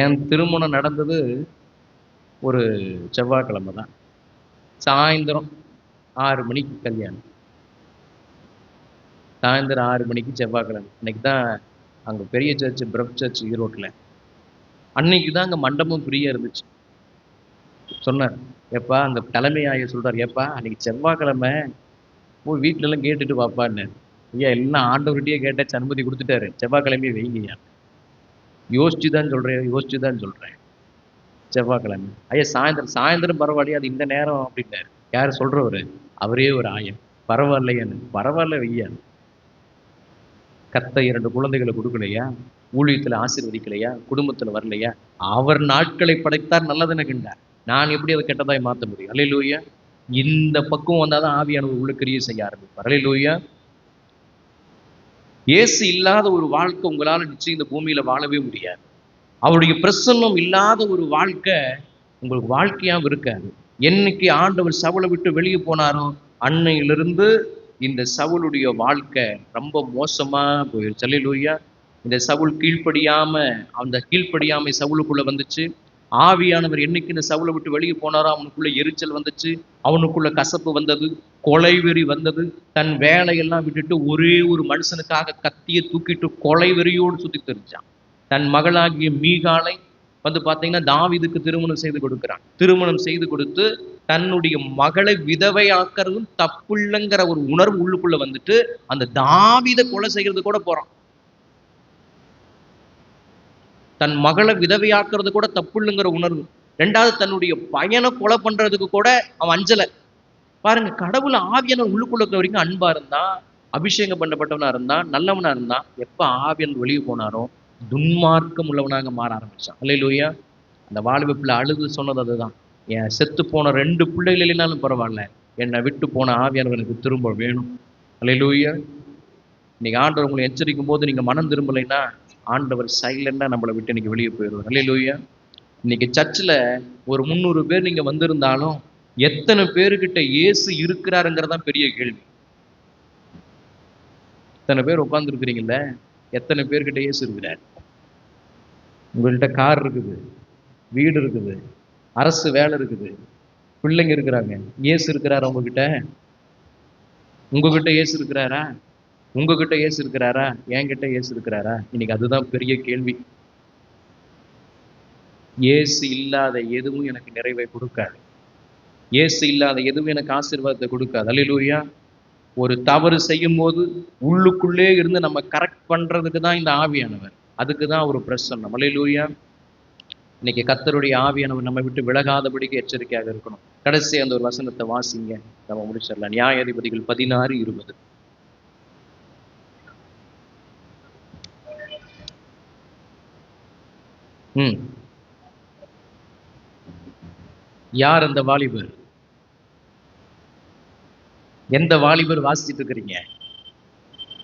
என் திருமணம் நடந்தது ஒரு செவ்வாய்க்கிழமை தான். சாயந்தரம் 6 மணிக்கு கல்யாணம். சாயந்தரம் 6 மணிக்கு செவ்வாய்க்கிழமை. இன்னைக்கு தான் அங்க பெரிய சர்ச், பிரப் சர்ச் ஈரோட்டில். அன்னைக்கு தான் அங்கே மண்டபம் ஃப்ரீயாக இருந்துச்சு. சொன்னார், ஏப்பா அந்த தலைமை ஆய சொல்றார், ஏப்பா அன்னைக்கு செவ்வாய்க்கிழமை போய் வீட்டிலலாம் கேட்டுட்டு வாப்பான்னு. ஐயா எல்லாம் ஆண்டவர்கிட்டயே கேட்ட சனுமதி கொடுத்துட்டாரு, செவ்வாய்க்கிழமையே வைங்கய்யா. யோசிச்சு தான் சொல்றேன். செவ்வாய்க்கிழமை ஐயா சாயந்தரம் பரவாயில்லையா, அது இந்த நேரம் அப்படின்னாரு. யார் சொல்றவரு? அவரே ஒரு ஆயம். பரவாயில்லையான்னு. பரவாயில்ல வையா. கத்த 2 குழந்தைகளை கொடுக்கலையா, ஊழியத்தில் ஆசீர்வதிக்கலையா, குடும்பத்தில் வரலையா? அவர் நாட்களை படைத்தார், நல்லதுன்னு கண்டார். நான் எப்படி அதை கெட்டதாய் மாற்ற முடியும்? அல்லேலூயா. இந்த பக்குவம் வந்தாதான் ஆவியானவர் உள்ள கிரியை செய்ய ஆரம்பிப்பார். அல்லேலூயா. இயேசு இல்லாத ஒரு வாழ்க்கை உங்களால் நிச்சயம் இந்த பூமியில வாழவே முடியாது. அவருடைய பிரசன்னம் இல்லாத ஒரு வாழ்க்கை உங்களுக்கு வாழ்க்கையாகவும் இருக்காது. என்னைக்கு ஆண்டவர் சவுலை விட்டு வெளியே போனாரோ அன்னையிலிருந்து இந்த சவுளுடைய வாழ்க்கை ரொம்ப மோசமா போயிடுச்சு. அல்லேலூயா. இந்த சவுல் அந்த கீழ்ப்படியாமை சவுலுக்குள்ள வந்துச்சு. ஆவியானவர் என்னைக்கு இந்த சவுலை விட்டு வெளியே போனாரோ அவனுக்குள்ள எரிச்சல் வந்துச்சு, அவனுக்குள்ள கசப்பு வந்தது, கொலைவெறி வந்தது. தன் வேலையெல்லாம் விட்டுட்டு ஒரே ஒரு மனுஷனுக்காக கத்தியை தூக்கிட்டு கொலைவெறியோடு சுத்தி தெரிஞ்சான். தன் மகளாகிய மீகாலை பார்த்தீங்கன்னா தாவீதுக்கு திருமணம் செய்து கொடுக்கிறான். திருமணம் செய்து கொடுத்து தன்னுடைய மகளை விதவையாக்குறதும் தப்புள்ளங்கிற ஒரு உணர்வு உள்ளுக்குள்ள வந்துட்டு அந்த தாவீதை கொலை செய்யறது கூட போறான். தன் மகளை விதவையாக்குறது கூட தப்புள்ளுங்கிற உணர்வு. ரெண்டாவது தன்னுடைய பையனை கொலை பண்றதுக்கு கூட அவன் அஞ்சலை. பாருங்க, கடவுள் ஆவியான உள்ளுக்குள்ள வரைக்கும் அன்பா இருந்தான், அபிஷேகம் பண்ணப்பட்டவனா இருந்தான், நல்லவனா இருந்தான். எப்ப ஆவியன் வெளியே போனாரோ துன்மார்க்கம் உள்ளவனாக மாற ஆரம்பிச்சான். அல்லேலூயா. அந்த வாலிப பிள்ளை அழுது சொன்னது அதுதான், என் செத்து போன 2 பிள்ளைகள் இல்லைனாலும் பரவாயில்ல, என்னை விட்டு போன ஆவியானவர் எனக்கு திரும்ப வேணும். அல்லேலூயா. இன்னைக்கு ஆண்டவர் உங்களை எச்சரிக்கும் போது நீங்க மனம் திரும்பலைன்னா ஆண்டவர் சைலண்டா நம்மளை விட்டு இன்னைக்கு வெளியே போயிடுவார். அல்லேலூயா. இன்னைக்கு சர்ச்சில் ஒரு 300 பேர் நீங்க வந்திருந்தாலும் எத்தனை பேருக்கிட்ட இயேசு இருக்கிறாருங்கிறதான் பெரிய கேள்வி. இத்தனை பேர் உட்கார்ந்து இருக்கிறீங்கல்ல, எத்தனை பேர்கிட்ட இயேசு இருக்கிறார்? உங்கள்கிட்ட கார் இருக்குது, வீடு இருக்குது, அரசு வேலை இருக்குது, பிள்ளைங்க இருக்கிறாங்க. இயேசு இருக்கிறாரா உங்ககிட்ட? உங்ககிட்ட இயேசு இருக்கிறாரா? உங்ககிட்ட இயேசு இருக்கிறாரா? என்கிட்ட இயேசு இருக்கிறாரா? இன்னைக்கு அதுதான் பெரிய கேள்வி. இயேசு இல்லாத எதுவும் எனக்கு நிறைவை கொடுக்காது. இயேசு இல்லாத எதுவும் எனக்கு ஆசீர்வாதத்தை கொடுக்காது. அல்லேலூயா. ஒரு தவறு செய்யும் போது உள்ளுக்குள்ளே இருந்து நம்ம கரெக்ட் பண்றதுக்கு தான் இந்த ஆவியானவர். அதுக்கு தான் ஒரு பிரசன்னம். அல்லேலூயா. இன்னைக்கு கர்த்தருடைய ஆவியானவர் நம்ம விட்டு விலகாதபடிக்கு எச்சரிக்கையாக இருக்கணும். கடைசி அந்த ஒரு வசனத்தை வாசிங்க, நம்ம முடிச்சிடலாம். நியாயாதிபதிகள் 16:20. யார் அந்த வாலிபர்? எந்த வாலிபர் வாசிச்சுட்டு இருக்கிறீங்க?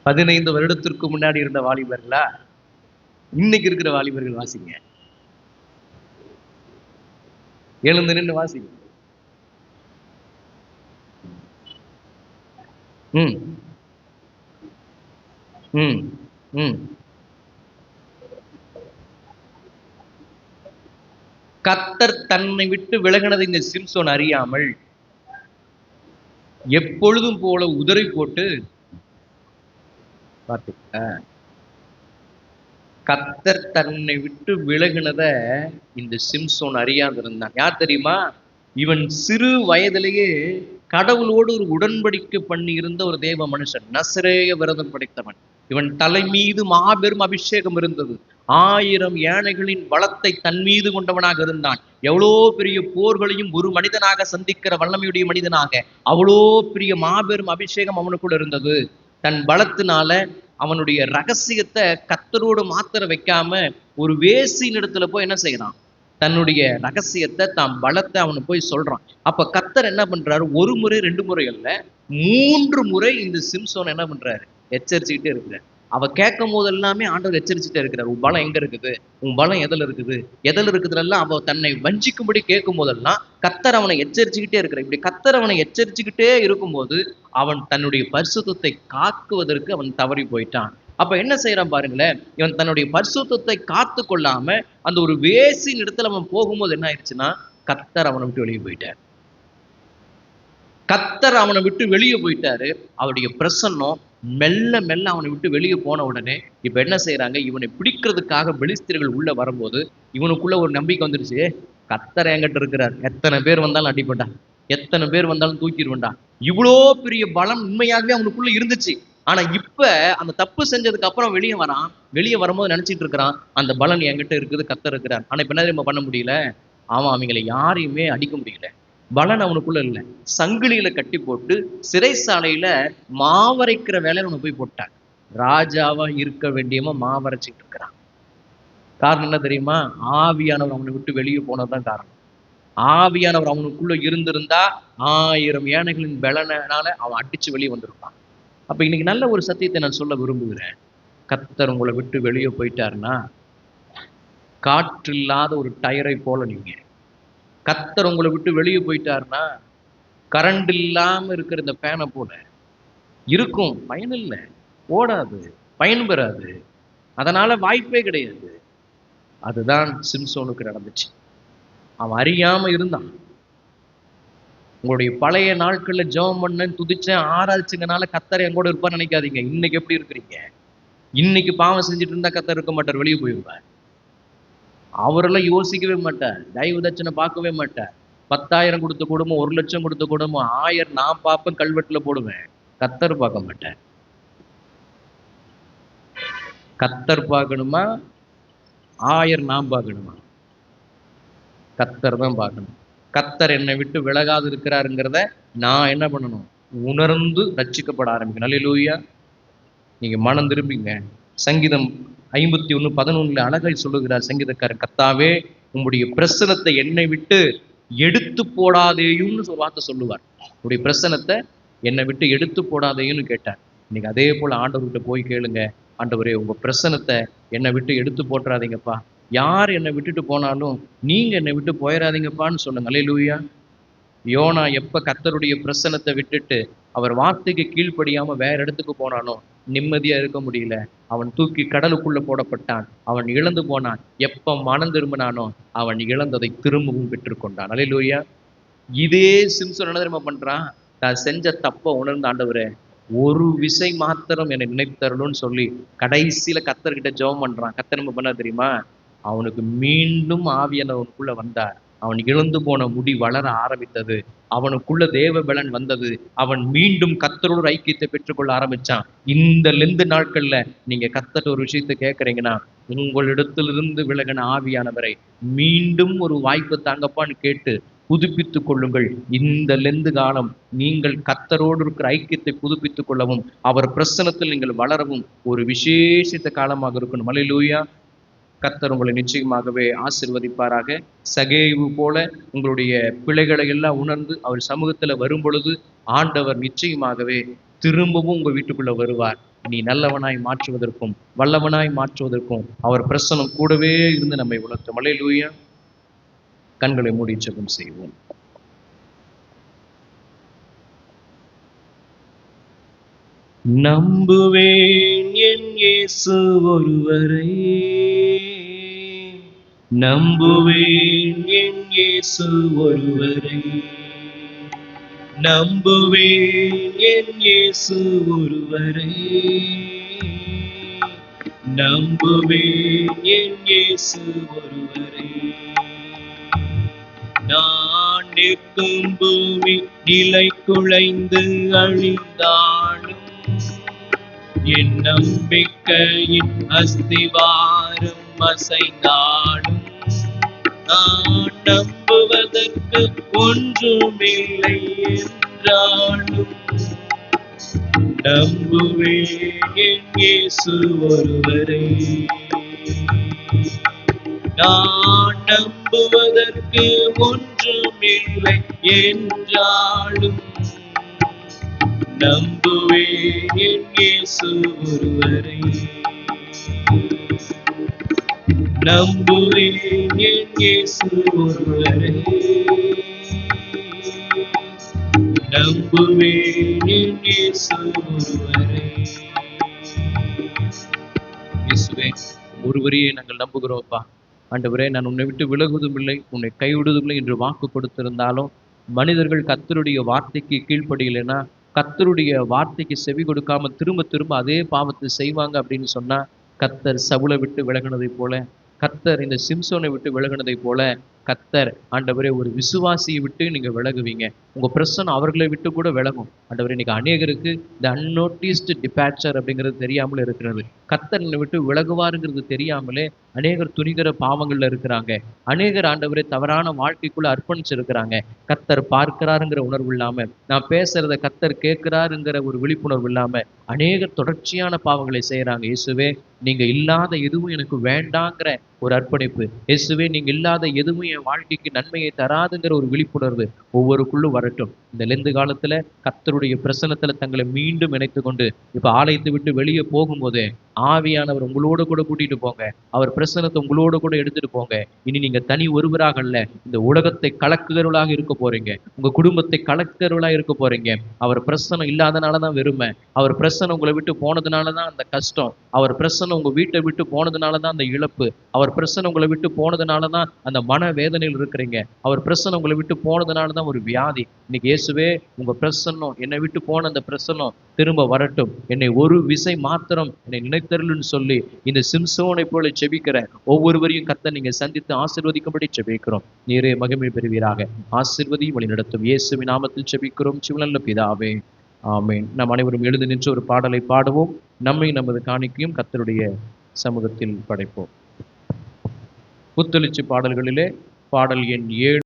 15 வருடத்திற்கு முன்னாடி இருந்த வாலிபர்களா? இன்னைக்கு இருக்கிற வாலிபர்கள் வாசிங்க. எழுந்து நின்று வாசிங்க. ம் ம் ம் கர்த்தர் தன்னை விட்டு விலகினதை இந்த சிம்சோன் அறியாமல் எப்பொழுதும் போல உதறி போட்டு கர்த்தர் தன்னை விட்டு விலகினத இந்த சிம்சோன் அறியாதிருந்தான். யார் தெரியுமா? இவன் சிறு வயதிலேயே கடவுளோடு ஒரு உடன்படிக்கை பண்ணி இருந்த ஒரு தேவ மனுஷன், நசரேய விரதம் படைத்தவன். இவன் தலை மீது மாபெரும் அபிஷேகம் இருந்தது. 1000 யானைகளின் பலத்தை தன் மீது கொண்டவனாக இருந்தான். எவ்வளோ பெரிய போர்களையும் ஒரு மனிதனாக சந்திக்கிற வல்லமையுடைய மனிதனாக அவ்வளோ பெரிய மாபெரும் அபிஷேகம் அவனுக்குள்ள இருந்தது. தன் பலத்தினால அவனுடைய ரகசியத்தை கர்த்தரோடு மாத்திர வைக்காம ஒரு வேசியின் இடத்துல போய் என்ன செய்யறான்? தன்னுடைய ரகசியத்தை, தான் பலத்தை அவனு போய் சொல்றான். அப்ப கர்த்தர் என்ன பண்றாரு? 1 முறை 2 முறை அல்ல, 3 முறை இந்த சிம்சோன் என்ன பண்றாரு? எச்சரிச்சுக்கிட்டே இருக்கிறார். அவ கேட்கும் போது எல்லாமே ஆண்டவர் எச்சரிச்சுட்டே இருக்கிறார். உன் பலம் எங்க இருக்குது, உன் பலம் எதில் இருக்குது, எதில் இருக்குதுலாம் அவ தன்னை வஞ்சிக்கும்படி கேட்கும் போதெல்லாம் கர்த்தர் அவனை எச்சரிச்சுக்கிட்டே இருக்கிறார். இப்படி கர்த்தர் அவனை எச்சரிச்சுக்கிட்டே இருக்கும்போது அவன் தன்னுடைய பரிசுத்தத்தை காக்குவதற்கு அவன் தவறி போயிட்டான். அப்ப என்ன செய்யறான் பாருங்களேன், இவன் தன்னுடைய பரிசுத்தத்தை காத்து கொள்ளாம அந்த ஒரு வேசின் இடத்துல அவன் போகும்போது என்ன ஆயிடுச்சுன்னா, கர்த்தர் அவனை விட்டு வெளியே போயிட்டார். கர்த்தர் அவனை விட்டு வெளியே போயிட்டாரு. அவருடைய பிரசன்னம் மெல்ல மெல்ல அவனை விட்டு வெளியே போன உடனே இப்ப என்ன செய்யறாங்க, இவனை பிடிக்கிறதுக்காக பெலிஸ்தர்கள் உள்ள வரும்போது இவனுக்குள்ள ஒரு நம்பிக்கை வந்துருச்சு, கர்த்தர் என்கிட்ட இருக்கிறார், எத்தனை பேர் வந்தாலும் அடிப்பட்டா, எத்தனை பேர் வந்தாலும் தூக்கிடுவேண்டா. இவ்வளோ பெரிய பலம் உண்மையாகவே அவனுக்குள்ள இருந்துச்சு. ஆனா இப்ப அந்த தப்பு செஞ்சதுக்கு அப்புறம் வெளியே வரான். வெளியே வரும்போது நினைச்சிட்டு இருக்கிறான், அந்த பலன் என்கிட்ட இருக்குது, கர்த்தர் இருக்கிறார். ஆனா இப்ப என்ன தெரியுமா பண்ண முடியல, அவங்களை யாரையுமே அடிக்க முடியல. பலன் அவனுக்குள்ள இல்லை. சங்கிலியில கட்டி போட்டு சிறைசாலையில மாவரைக்கிற வேலையில அவனை போய் போட்டாங்க. ராஜாவா இருக்க வேண்டியவன் மாவரைச்சிட்டு இருக்கிறான். காரணம் என்ன தெரியுமா, ஆவியானவர் அவனை விட்டு வெளியே போனதுதான் காரணம். ஆவியானவர் அவனுக்குள்ள இருந்திருந்தா 1000 யானைகளின் பலனால அவன் அடிச்சு வெளியே வந்திருப்பான். அப்ப இன்னைக்கு நல்ல ஒரு சத்தியத்தை நான் சொல்ல விரும்புகிறேன். கர்த்தர் உங்களை விட்டு வெளியே போயிட்டாருன்னா காற்று இல்லாத ஒரு டயரை போல நீங்க. கர்த்தர் உங்களை விட்டு வெளியே போயிட்டாருன்னா கரண்ட் இல்லாம இருக்கிற இந்த ஃபேனை போல இருக்கும், பயன் இல்லை, ஓடாது, பயன் பெறாது, அதனால வாய்ப்பே கிடையாது. அதுதான் சிம்சோனுக்கு நடந்துச்சு. அவன் அறியாம இருந்தான். உங்களுடைய பழைய நாட்கள்ல ஜெபம் பண்ணேன், துதிச்சேன், ஆராய்ச்சிங்கனால கர்த்தர் என் கூட இருப்பான்னு நினைக்காதீங்க. இன்னைக்கு எப்படி இருக்கிறீங்க? இன்னைக்கு பாவம் செஞ்சுட்டு இருந்தா கர்த்தர் இருக்க மாட்டார், வெளியே போயிருப்பார். அவரெல்லாம் யோசிக்கவே மாட்டார், தயவு தட்சணை பார்க்கவே மாட்டார். 10,000 கொடுத்த குடும்பம், 1 லட்சம் கொடுத்த குடும்பம், 1000 நான் பார்ப்பேன், கல்வெட்டுல போடுவேன். கர்த்தர் பார்க்க மாட்டேன். கர்த்தர் பார்க்கணுமா, 1000 நான் பார்க்கணுமா? கர்த்தர் தான் பார்க்கணும். கர்த்தர் என்னை விட்டு விலகாது இருக்கிறாருங்கிறத நான் என்ன பண்ணணும், உணர்ந்து ரட்சிக்கப்பட ஆரம்பிக்கணும். அல்லேலூயா. நீங்க மனம் திரும்பிங்க. சங்கீதம் 51:11 அழகாய் சொல்லுகிறார் சங்கீதக்காரர், கர்த்தாவே உங்களுடைய பிரசனத்தை என்னை விட்டு எடுத்து போடாதேயும்னு ஒரு வார்த்தை சொல்லுவார். உங்களுடைய பிரசனத்தை என்னை விட்டு எடுத்து போடாதேயும்னு கேட்டார். இன்னைக்கு அதே போல ஆண்டவர்கிட்ட போய் கேளுங்க, ஆண்டவரே உங்க பிரசனத்தை என்னை விட்டு எடுத்து போட்டுறாதீங்கப்பா. யார் என்னை விட்டுட்டு போனாலும் நீங்க என்னை விட்டு போயிடாதீங்கப்பான்னு சொல்லுங்க. அல்லேலூயா. யோனா எப்ப கர்த்தருடைய பிரசனத்தை விட்டுட்டு அவர் வார்த்தைக்கு கீழ்ப்படியாம வேற இடத்துக்கு போனானோ நிம்மதியா இருக்க முடியல. அவன் தூக்கி கடலுக்குள்ள போடப்பட்டான். அவன் இழந்து போனான். எப்ப மனம் திரும்பினானோ அவன் இழந்ததை திரும்பவும் பெற்றுக்கொண்டான். அல்லேலூயா. இதே சிம்சன் என்ன தெரியுமா பண்றான், தான் செஞ்ச தப்ப உணர்ந்த ஆண்டவரே ஒரு விசை மாத்திரம் என்னை நினைத்தரணும்னு சொல்லி கடைசியில கர்த்தர்கிட்ட ஜெபம் பண்றான். கர்த்தர் என்ன பண்ண தெரியுமா, அவனுக்கு மீண்டும் ஆவியானவனுக்குள்ள வந்தார். அவன் இழந்து போன முடி வளர ஆரம்பித்தது. அவனுக்குள்ள தேவ பலன் வந்தது. அவன் மீண்டும் கர்த்தரோட ஐக்கியத்தை பெற்றுக்கொள்ள ஆரம்பிச்சான். இந்த லெந்து நாட்கள்ல நீங்க கர்த்தர் ஒரு விஷயத்தை கேட்கறீங்கன்னா, உங்களிடத்திலிருந்து விலகின ஆவியானவரை மீண்டும் ஒரு வாய்ப்பு தாங்கப்பான்னு கேட்டு புதுப்பித்துக் கொள்ளுங்கள். இந்த லெந்து காலம் நீங்கள் கர்த்தரோடு இருக்கிற ஐக்கியத்தை புதுப்பித்துக் கொள்ளவும் அவர் பிரசனத்தில் நீங்கள் வளரவும் ஒரு விசேஷித்த காலமாக இருக்கணும். அல்லேலூயா. கர்த்தர் உங்களை நிச்சயமாகவே ஆசீர்வதிப்பாராக. சகேயு போல உங்களுடைய பிழைகளை எல்லாம் உணர்ந்து அவர் சமூகத்துல வரும் பொழுது ஆண்டவர் நிச்சயமாகவே திரும்பவும் உங்க வீட்டுக்குள்ள வருவார். நீ நல்லவனாய் மாற்றுவதற்கும் வல்லவனாய் மாற்றுவதற்கும் அவர் பிரசனம் கூடவே இருந்து நம்மை உணர்த்தும். அல்லேலூயா. கண்களை மூடி ஜெபம் செய்வோம். நம்புவேன் என் இயேசு ஒருவரை, நம்புவேன் என் இயேசு ஒருவரை, நம்புவேன் என் இயேசு ஒருவரை, நம்புவேன் என் இயேசு ஒருவரை. நான் நிற்கும் பூமி நிலை குலைந்து அழிந்தாலும் என் நம்பிக்கையின் அஸ்திவாரம் அசைந்தாலும் நான் நம்புவதற்கு ஒன்றுமில்லை என்றாலும் நம்புவேன் என் இயேசு ஒருவரை. நான் நம்புவதற்கு ஒன்றுமில்லை என்றாலும் நம்புவேன் என் இயேசு ஒருவரை, நம்புவேன் என் இயேசு ஒருவரை, நம்புவேன் என் இயேசு ஒருவரை. இயேசுவே ஒருவரையே நாங்கள் நம்புகிறோம்ப்பா. ஆண்டவரே, நான் உன்னை விட்டு விலகுவதும் இல்லை, உன்னை கைவிடுவதும் இல்லை என்று வாக்கு கொடுத்திருந்தாலும் மனிதர்கள் கர்த்தருடைய வார்த்தைக்கு கீழ்ப்படியலைன்னா, கர்த்தருடைய வார்த்தைக்கு செவி கொடுக்காம திரும்ப திரும்ப அதே பாவத்தை செய்வாங்க அப்படின்னு சொன்னா, கர்த்தர் சவுலை விட்டு விலகினதை போல, கர்த்தர் இந்த சிம்சோனை விட்டு விலகினதை போல, கர்த்தர் ஆண்டவரே ஒரு விசுவாசியை விட்டு நீங்க விலகுவீங்க. உங்க பிரசன்னம் அவர்களை விட்டு கூட விலகும். ஆண்டவரே, இன்னைக்கு அநேகருக்கு இந்த அன்னோட்டிஸ்டு டிபார்ச்சர் அப்படிங்கிறது தெரியாமல் இருக்கிறது. கர்த்தர் என்னை விட்டு விலகுவாருங்கிறது தெரியாமலே அநேகர் துணிகர பாவங்கள்ல இருக்கிறாங்க. அநேகர் ஆண்டவரே தவறான வாழ்க்கைக்குள்ள அர்ப்பணிச்சிருக்கிறாங்க. கர்த்தர் பார்க்கிறாருங்கிற உணர்வு இல்லாம, நான் பேசுறத கர்த்தர் கேட்கிறாருங்கிற ஒரு விழிப்புணர்வு இல்லாம அநேகர் தொடர்ச்சியான பாவங்களை செய்யறாங்க. இயேசுவே, நீங்க இல்லாத எதுவும் எனக்கு வேண்டாங்கிற ஒரு அர்ப்பணிப்பு, இயேசுவே நீங்க இல்லாத எதுவும் என் வாழ்க்கைக்கு நன்மையை தராதுங்கிற ஒரு விழிப்புணர்வு ஒவ்வொருக்குள்ளும் வரட்டும். இந்த லெந்து காலத்துல கர்த்தருடைய பிரசன்னத்துல தங்களை மீண்டும் இணைத்து கொண்டு இப்ப ஆலயத்தை விட்டு வெளியே போகும்போது ஆவியானவர் உங்களோட கூட கூட்டிட்டு போங்க. அவர் பிரசன்னத்தை உங்களோட கூட எடுத்துட்டு போங்க. இனி நீங்க தனி ஒருவராக அல்ல, இந்த உலகத்தை கலக்குகிறவர்களாக இருக்க போறீங்க. உங்க குடும்பத்தை கலக்குகிறவர்களாக இருக்க போறீங்க. அவர் பிரசன்னம் இல்லாதனாலதான் வெறுமை, அவர் பிரசன்னம் உங்களை விட்டு போனதுனாலதான் அந்த கஷ்டம், அவர் பிரசன்னம் உங்க வீட்டை விட்டு போனதுனாலதான் அந்த இழப்பு, அவர் பிரசன்னம் உங்களை விட்டு போனதுனாலதான் அந்த மன வேதனையில் இருக்கிறீங்க, அவர் பிரசன்னம் உங்களை விட்டு போனதுனாலதான் ஒரு வியாதி. இன்னைக்கு இயேசுவே, உங்க பிரசன்னம் என்னை விட்டு போன அந்த பிரசன்னம் திரும்ப வரட்டும், என்னை ஒரு விசை மாத்திரம் என்னை நினைத்தருள்னு சொல்லி இந்த சிம்சோனை போல செபிக்கிற ஒவ்வொருவரையும் கர்த்தர் நீங்க சந்தித்து ஆசீர்வதிக்கும்படி செபிக்கிறோம். நீரே மகிமை பெறுவீராக. ஆசீர்வதி வழி நடத்தும் இயேசுவின் நாமத்தில் செபிக்கிறோம் சிவனல்ல பிதாவே, ஆமென். நாம் அனைவரும் எழுந்து நின்று ஒரு பாடலை பாடுவோம். நம்மை நமது காணிக்கையும் கர்த்தருடைய சமூகத்தில் படைப்போம். புத்தெழுச்சி பாடல்களிலே பாடல் எண் 7.